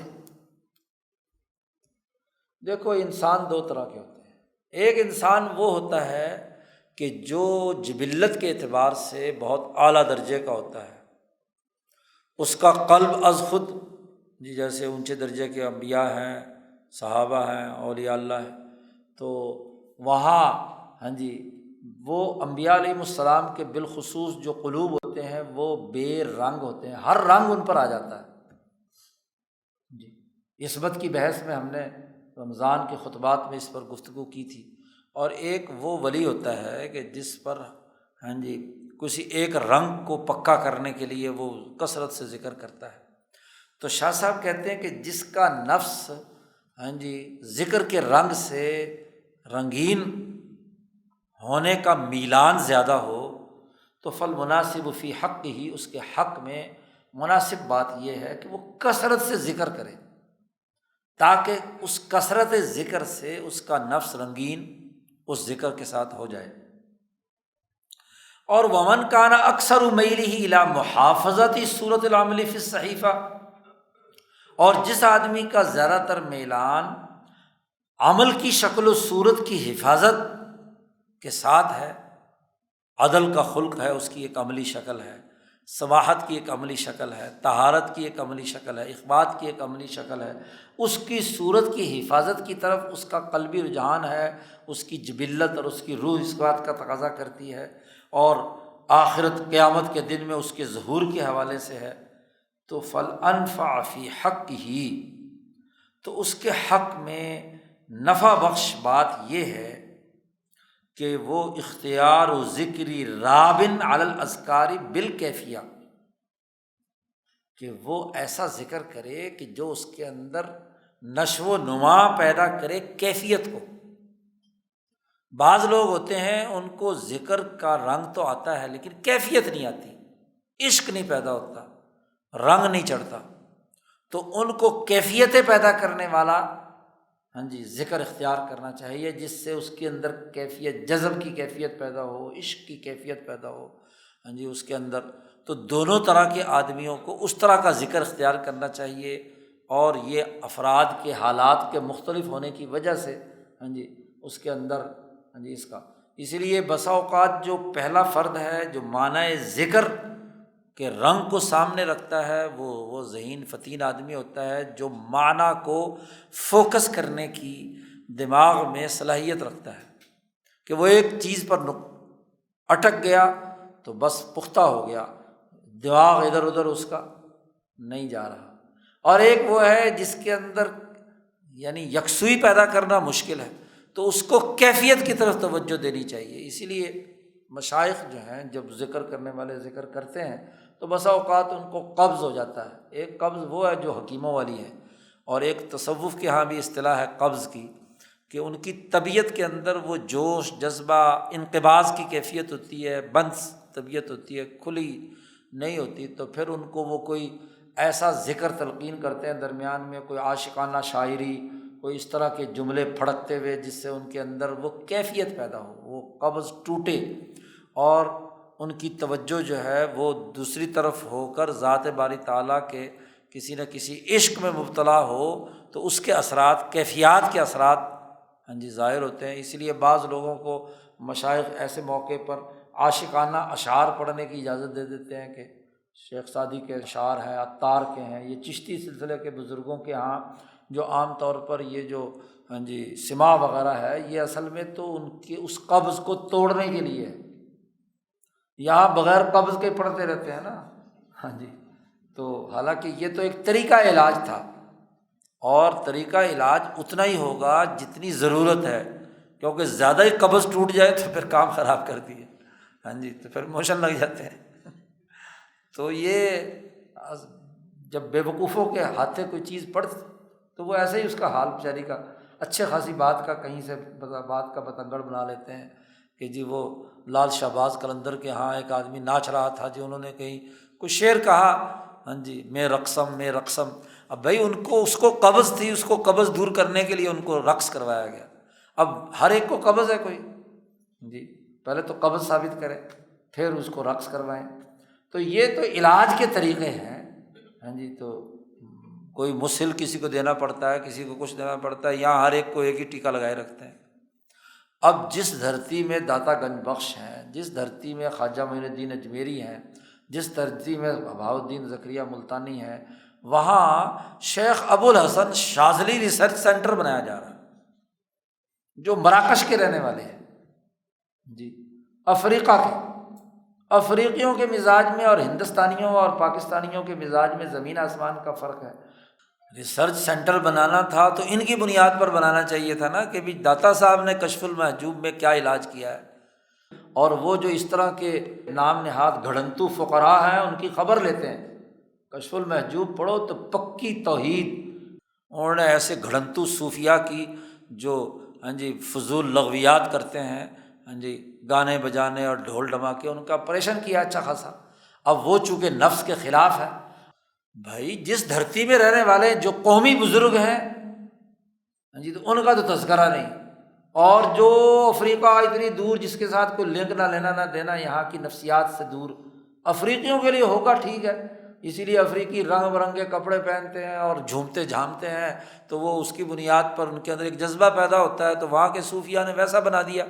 دیکھو انسان 2 طرح کے ہوتے ہیں، ایک انسان وہ ہوتا ہے کہ جو جبلت کے اعتبار سے بہت اعلیٰ درجے کا ہوتا ہے، اس کا قلب از خود جیسے اونچے درجے کے انبیاء ہیں، صحابہ ہیں، اولیاء اللہ ہیں، تو وہاں وہ انبیاء علیہم السلام کے بالخصوص جو قلوب ہوتے ہیں وہ بے رنگ ہوتے ہیں، ہر رنگ ان پر آ جاتا ہے جی۔ عصمت کی بحث میں ہم نے رمضان کے خطبات میں اس پر گفتگو کی تھی، اور ایک وہ ولی ہوتا ہے کہ جس پر کسی ایک رنگ کو پکا کرنے کے لیے وہ کثرت سے ذکر کرتا ہے۔ تو شاہ صاحب کہتے ہیں کہ جس کا نفس ذکر کے رنگ سے رنگین ہونے کا میلان زیادہ ہو تو فالمناسب فی حق ہی، اس کے حق میں مناسب بات یہ ہے کہ وہ کثرت سے ذکر کرے، تاکہ اس کثرت ذکر سے اس کا نفس رنگین اس ذکر کے ساتھ ہو جائے۔ اور ومن کان اکثر میلہ الی محافظت صورت العمل فی الصحیفہ، اور جس آدمی کا زیادہ تر میلان عمل کی شکل و صورت کی حفاظت کے ساتھ ہے، عدل کا خلق ہے، اس کی ایک عملی شکل ہے، سماحت کی ایک عملی شکل ہے، طہارت کی ایک عملی شکل ہے، اخبات کی ایک عملی شکل ہے، اس کی صورت کی حفاظت کی طرف اس کا قلبی رجحان ہے، اس کی جبلت اور اس کی روح اس بات کا تقاضا کرتی ہے، اور آخرت قیامت کے دن میں اس کے ظہور کے حوالے سے ہے، تو فالانفع فی حق ہی، تو اس کے حق میں نفع بخش بات یہ ہے کہ وہ اختیار و ذکری رابن علی الاذکار بالکیفیہ، کہ وہ ایسا ذکر کرے کہ جو اس کے اندر نشو و نما پیدا کرے کیفیت کو۔ بعض لوگ ہوتے ہیں ان کو ذکر کا رنگ تو آتا ہے لیکن کیفیت نہیں آتی، عشق نہیں پیدا ہوتا، رنگ نہیں چڑھتا، تو ان کو کیفیتیں پیدا کرنے والا ہاں جی ذکر اختیار کرنا چاہیے جس سے اس کے اندر کیفیت، جذب کی کیفیت پیدا ہو، عشق کی کیفیت پیدا ہو، ہاں جی اس کے اندر۔ تو دونوں طرح کے آدمیوں کو اس طرح کا ذکر اختیار کرنا چاہیے، اور یہ افراد کے حالات کے مختلف ہونے کی وجہ سے ہاں جی اس کے اندر ہاں جی اس کا، اسی لیے بسا اوقات جو پہلا فرد ہے جو معنی ذکر کے رنگ کو سامنے رکھتا ہے وہ ذہین فتین آدمی ہوتا ہے جو معنی کو فوکس کرنے کی دماغ میں صلاحیت رکھتا ہے، کہ وہ ایک چیز پر اٹک گیا تو بس پختہ ہو گیا، دماغ ادھر ادھر اس کا نہیں جا رہا۔ اور ایک وہ ہے جس کے اندر یعنی یکسوئی پیدا کرنا مشکل ہے، تو اس کو کیفیت کی طرف توجہ دینی چاہیے۔ اسی لیے مشائخ جو ہیں جب ذکر کرنے والے ذکر کرتے ہیں تو بسا اوقات ان کو قبض ہو جاتا ہے۔ ایک قبض وہ ہے جو حکیموں والی ہے، اور ایک تصوف کے ہاں بھی اصطلاح ہے قبض کی، کہ ان کی طبیعت کے اندر وہ جوش جذبہ انقباض کی کیفیت ہوتی ہے، بند طبیعت ہوتی ہے، کھلی نہیں ہوتی، تو پھر ان کو وہ کوئی ایسا ذکر تلقین کرتے ہیں درمیان میں، کوئی عاشقانہ شاعری، کوئی اس طرح کے جملے پھڑکتے ہوئے جس سے ان کے اندر وہ کیفیت پیدا ہو، وہ قبض ٹوٹے، اور ان کی توجہ جو ہے وہ دوسری طرف ہو کر ذات باری تعالیٰ کے کسی نہ کسی عشق میں مبتلا ہو، تو اس کے اثرات، کیفیات کے اثرات ہاں جی ظاہر ہوتے ہیں۔ اس لیے بعض لوگوں کو مشائخ ایسے موقع پر عاشقانہ اشعار پڑھنے کی اجازت دے دیتے ہیں، کہ شیخ سعدی کے اشعار ہیں، عطار کے ہیں، یہ چشتی سلسلے کے بزرگوں کے ہاں جو عام طور پر یہ جو ہاں جی سماع وغیرہ ہے، یہ اصل میں تو ان کے اس قبض کو توڑنے کے لیے ہے۔ یہاں بغیر قبض کے پڑھتے رہتے ہیں نا، ہاں جی، تو حالانکہ یہ تو ایک طریقہ علاج تھا، اور طریقہ علاج اتنا ہی ہوگا جتنی ضرورت ہے، کیونکہ زیادہ ہی قبض ٹوٹ جائے تو پھر کام خراب کر دیے، ہاں جی، تو پھر موشن لگ جاتے ہیں۔ تو یہ جب بے وقوفوں کے ہاتھے کوئی چیز پڑ تو وہ ایسے ہی اس کا حال بیچاری کا اچھے خاصی بات کا کہیں سے بات کا بتنگڑ بنا لیتے ہیں، کہ جی وہ لال شہباز قلندر کے ہاں ایک آدمی ناچ رہا تھا جی، انہوں نے کہیں کوئی شعر کہا، ہاں جی میں رقصم، اب بھائی ان کو اس کو قبض تھی، اس کو قبض دور کرنے کے لیے ان کو رقص کروایا گیا۔ اب ہر ایک کو قبض ہے کوئی، جی پہلے تو قبض ثابت کرے پھر اس کو رقص کروائیں، تو یہ تو علاج کے طریقے ہیں، ہاں جی، تو کوئی مسل کسی کو دینا پڑتا ہے، کسی کو کچھ دینا پڑتا ہے، یہاں ہر ایک کو ایک ہی ٹیکہ لگائے رکھتے ہیں۔ اب جس دھرتی میں داتا گنج بخش ہیں، جس دھرتی میں خواجہ معین الدین اجمیری ہیں، جس دھرتی میں بہاء الدین زکریا ملتانی ہیں، وہاں شیخ ابو الحسن شاذلی ریسرچ سینٹر بنایا جا رہا ہے، جو مراکش کے رہنے والے ہیں، جی افریقہ کے۔ افریقیوں کے مزاج میں اور ہندوستانیوں اور پاکستانیوں کے مزاج میں زمین آسمان کا فرق ہے۔ ریسرچ سینٹر بنانا تھا تو ان کی بنیاد پر بنانا چاہیے تھا نا، کہ بھی داتا صاحب نے کشف المحجوب میں کیا علاج کیا ہے، اور وہ جو اس طرح کے نام نہاد گھڑنتو فقراء ہیں ان کی خبر لیتے ہیں۔ کشف المحجوب پڑھو تو پکی توحید، انہوں نے ایسے گھڑنتو صوفیاء کی جو ہاں جی فضول لغویات کرتے ہیں، ہاں جی گانے بجانے اور ڈھول ڈھماکے، ان کا آپریشن کیا اچھا خاصا۔ اب وہ چونکہ نفس کے خلاف ہے، بھائی جس دھرتی میں رہنے والے جو قومی بزرگ ہیں ہاں جی، تو ان کا تو تذکرہ نہیں، اور جو افریقہ اتنی دور جس کے ساتھ کوئی لنک نہ لینا نہ دینا، یہاں کی نفسیات سے دور، افریقیوں کے لیے ہوگا ٹھیک ہے، اسی لیے افریقی رنگ برنگے کپڑے پہنتے ہیں اور جھومتے جھامتے ہیں، تو وہ اس کی بنیاد پر ان کے اندر ایک جذبہ پیدا ہوتا ہے، تو وہاں کے صوفیاء نے ویسا بنا دیا،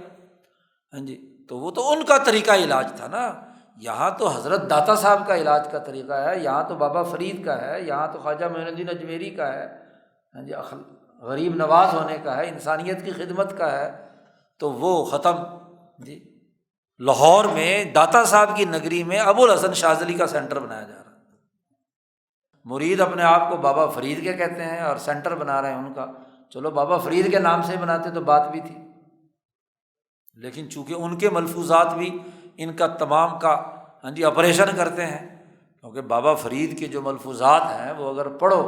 ہاں جی، تو وہ تو ان کا طریقہ علاج تھا نا۔ یہاں تو حضرت داتا صاحب کا علاج کا طریقہ ہے، یہاں تو بابا فرید کا ہے، یہاں تو خواجہ معین الدین اجمیری کا ہے، ہاں جی غریب نواز ہونے کا ہے، انسانیت کی خدمت کا ہے، تو وہ ختم جی۔ لاہور میں داتا صاحب کی نگری میں ابو الحسن شاذلی کا سینٹر بنایا جا رہا ہے، مرید اپنے آپ کو بابا فرید کے کہتے ہیں اور سینٹر بنا رہے ہیں ان کا۔ چلو بابا فرید کے نام سے بناتے تو بات بھی تھی، لیکن چونکہ ان کے ملفوظات بھی ان کا تمام کا ہاں جی آپریشن کرتے ہیں، کیونکہ بابا فرید کے جو ملفوظات ہیں وہ اگر پڑھو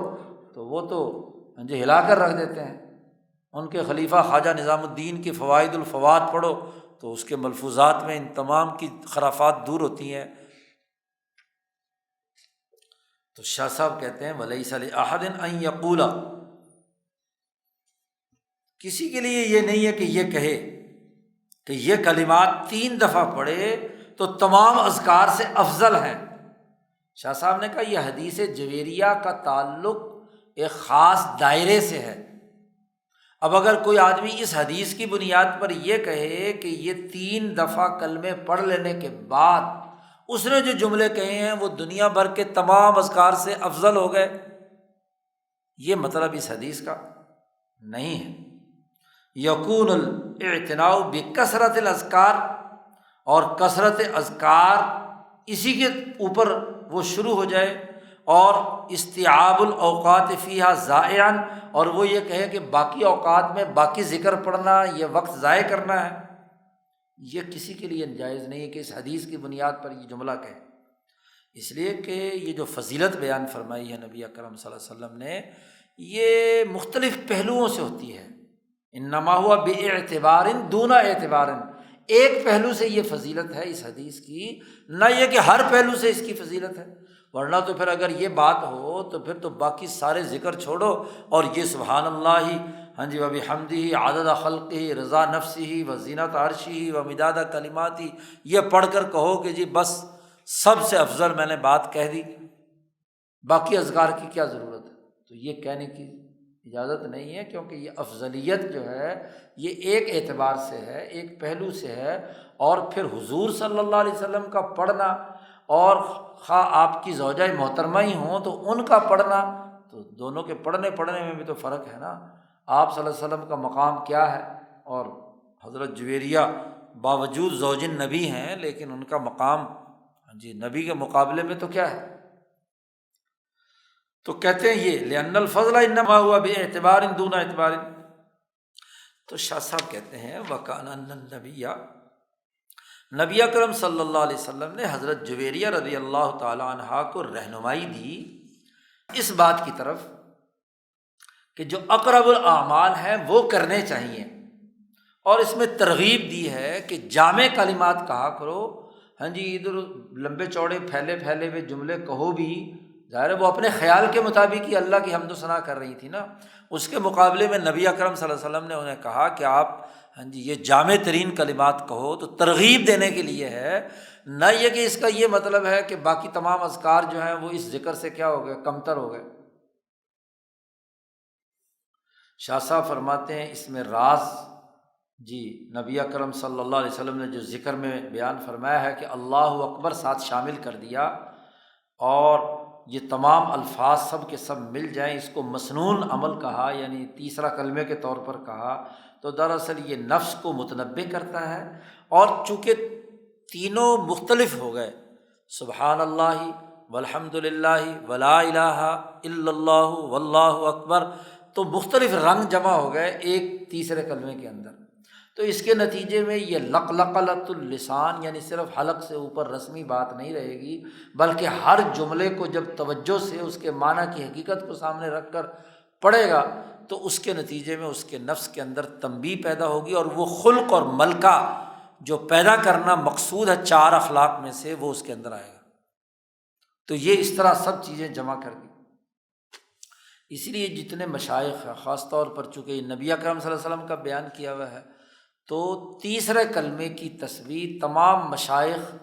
تو وہ تو ہاں جی ہلا کر رکھ دیتے ہیں۔ ان کے خلیفہ خواجہ نظام الدین کے فوائد الفوات پڑھو تو اس کے ملفوظات میں ان تمام کی خرافات دور ہوتی ہیں۔ تو شاہ صاحب کہتے ہیں وَلَيْسَ لِأَحَدٍ أَن يَقُولَ، کسی کے لیے یہ نہیں ہے کہ یہ کہے کہ یہ کلمات 3 دفعہ پڑھے تو تمام اذکار سے افضل ہیں۔ شاہ صاحب نے کہا یہ حدیث جویریہ کا تعلق ایک خاص دائرے سے ہے۔ اب اگر کوئی آدمی اس حدیث کی بنیاد پر یہ کہے کہ یہ 3 دفعہ کلمے پڑھ لینے کے بعد اس نے جو جملے کہے ہیں وہ دنیا بھر کے تمام اذکار سے افضل ہو گئے، یہ مطلب اس حدیث کا نہیں ہے۔ یکون الاعتناء بکثرت الاذکار، اور کثرت اذکار اسی کے اوپر وہ شروع ہو جائے، اور استیعاب الاوقات فیہا ضائعا، اور وہ یہ کہے کہ باقی اوقات میں باقی ذکر پڑھنا یہ وقت ضائع کرنا ہے، یہ کسی کے لیے جائز نہیں ہے کہ اس حدیث کی بنیاد پر یہ جملہ کہے۔ اس لیے کہ یہ جو فضیلت بیان فرمائی ہے نبی اکرم صلی اللہ علیہ وسلم نے، یہ مختلف پہلوؤں سے ہوتی ہے۔ انما ہوا باعتبار دون اعتبار، ایک پہلو سے یہ فضیلت ہے اس حدیث کی، نہ یہ کہ ہر پہلو سے اس کی فضیلت ہے، ورنہ تو پھر اگر یہ بات ہو تو پھر تو باقی سارے ذکر چھوڑو اور یہ سبحان اللہ وبحمدہ عدد خلقہ رضا نفسہ وزینت عرشہ ومداد کلماتہ یہ پڑھ کر کہو کہ جی بس سب سے افضل میں نے بات کہہ دی، باقی اذکار کی کیا ضرورت ہے؟ تو یہ کہنے کی اجازت نہیں ہے، کیونکہ یہ افضلیت جو ہے یہ ایک اعتبار سے ہے، ایک پہلو سے ہے، اور پھر حضور صلی اللہ علیہ وسلم کا پڑھنا اور خواہ آپ کی زوجہ محترمہ ہی ہوں تو ان کا پڑھنا، تو دونوں کے پڑھنے میں بھی تو فرق ہے نا۔ آپ صلی اللہ علیہ وسلم کا مقام کیا ہے، اور حضرت جویریہ باوجود زوج نبی ہیں لیکن ان کا مقام نبی کے مقابلے میں تو کیا ہے؟ تو کہتے ہیں یہ لأن الفضل انما ہوا باعتبار دون اعتبار۔ تو شاہ صاحب کہتے ہیں وَكَأَنَّ النَّبِيَّ، نبی اکرم صلی اللہ علیہ وسلم نے حضرت جویریہ رضی اللہ تعالی عنہا کو رہنمائی دی اس بات کی طرف کہ جو اقرب الاعمال ہیں وہ کرنے چاہیے، اور اس میں ترغیب دی ہے کہ جامع کلمات کہا کرو۔ ادھر لمبے چوڑے پھیلے ہوئے جملے کہو بھی، ظاہر ہے وہ اپنے خیال کے مطابق ہی اللہ کی حمد و ثنا کر رہی تھی نا، اس کے مقابلے میں نبی اکرم صلی اللہ علیہ وسلم نے انہیں کہا کہ آپ یہ جامع ترین کلمات کہو، تو ترغیب دینے کے لیے ہے، نہ یہ کہ اس کا یہ مطلب ہے کہ باقی تمام اذکار جو ہیں وہ اس ذکر سے کیا ہو گئے، کمتر ہو گئے۔ شاہ صاحب فرماتے ہیں اس میں راز نبی اکرم صلی اللہ علیہ وسلم نے جو ذکر میں بیان فرمایا ہے کہ اللہ اکبر ساتھ شامل کر دیا، اور یہ تمام الفاظ سب کے سب مل جائیں، اس کو مسنون عمل کہا، یعنی تیسرا کلمے کے طور پر کہا، تو دراصل یہ نفس کو متنبہ کرتا ہے، اور چونکہ تینوں مختلف ہو گئے، سبحان اللہ والحمد للہ ولا الہ الا اللہ واللہ اکبر، تو مختلف رنگ جمع ہو گئے ایک تیسرے کلمے کے اندر، تو اس کے نتیجے میں یہ لقلقلۃ اللسان، یعنی صرف حلق سے اوپر رسمی بات نہیں رہے گی، بلکہ ہر جملے کو جب توجہ سے اس کے معنی کی حقیقت کو سامنے رکھ کر پڑھے گا تو اس کے نتیجے میں اس کے نفس کے اندر تنبیہ پیدا ہوگی، اور وہ خلق اور ملکہ جو پیدا کرنا مقصود ہے 4 اخلاق میں سے، وہ اس کے اندر آئے گا۔ تو یہ اس طرح سب چیزیں جمع کر دی۔ اس لیے جتنے مشائخ ہیں، خاص طور پر چونکہ نبی اکرم صلی اللہ علیہ وسلم کا بیان کیا ہوا ہے، تو تیسرے کلمے کی تسبیح تمام مشائخ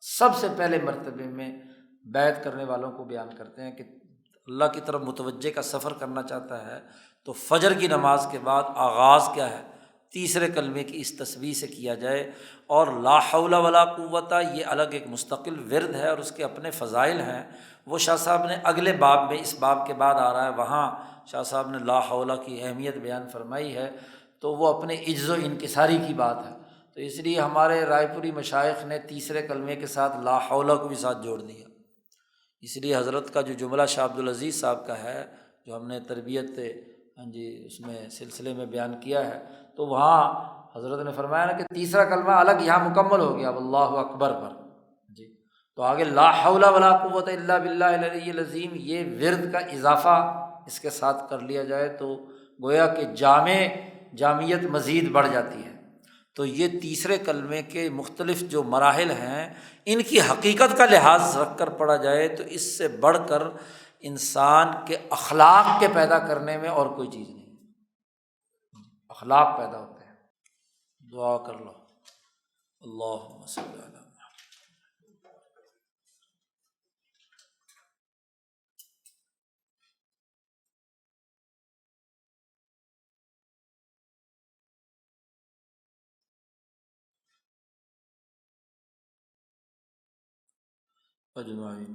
سب سے پہلے مرتبے میں بیعت کرنے والوں کو بیان کرتے ہیں کہ اللہ کی طرف متوجہ کا سفر کرنا چاہتا ہے تو فجر کی نماز کے بعد آغاز کیا ہے، تیسرے کلمے کی اس تسبیح سے کیا جائے، اور لا حول ولا قوت یہ الگ ایک مستقل ورد ہے اور اس کے اپنے فضائل ہیں، وہ شاہ صاحب نے اگلے باب میں، اس باب کے بعد آ رہا ہے، وہاں شاہ صاحب نے لا حول کی اہمیت بیان فرمائی ہے، تو وہ اپنے عجز و انکساری کی بات ہے، تو اس لیے ہمارے رائے پوری مشائخ نے تیسرے کلمے کے ساتھ لا حول کو بھی ساتھ جوڑ دیا۔ اس لیے حضرت کا جو جملہ شاہ عبدالعزیز صاحب کا ہے جو ہم نے تربیت اس میں سلسلے میں بیان کیا ہے، تو وہاں حضرت نے فرمایا نا کہ تیسرا کلمہ الگ یہاں مکمل ہو گیا اللہ اکبر پر، تو آگے لا حول ولا قوت الا باللہ العلی العظیم یہ ورد کا اضافہ اس کے ساتھ کر لیا جائے تو گویا کہ جامعیت مزید بڑھ جاتی ہے۔ تو یہ تیسرے کلمے کے مختلف جو مراحل ہیں ان کی حقیقت کا لحاظ رکھ کر پڑھا جائے تو اس سے بڑھ کر انسان کے اخلاق کے پیدا کرنے میں اور کوئی چیز نہیں، اخلاق پیدا ہوتے ہیں۔ دعا کر لو، اللہم صلی علی اجمعین۔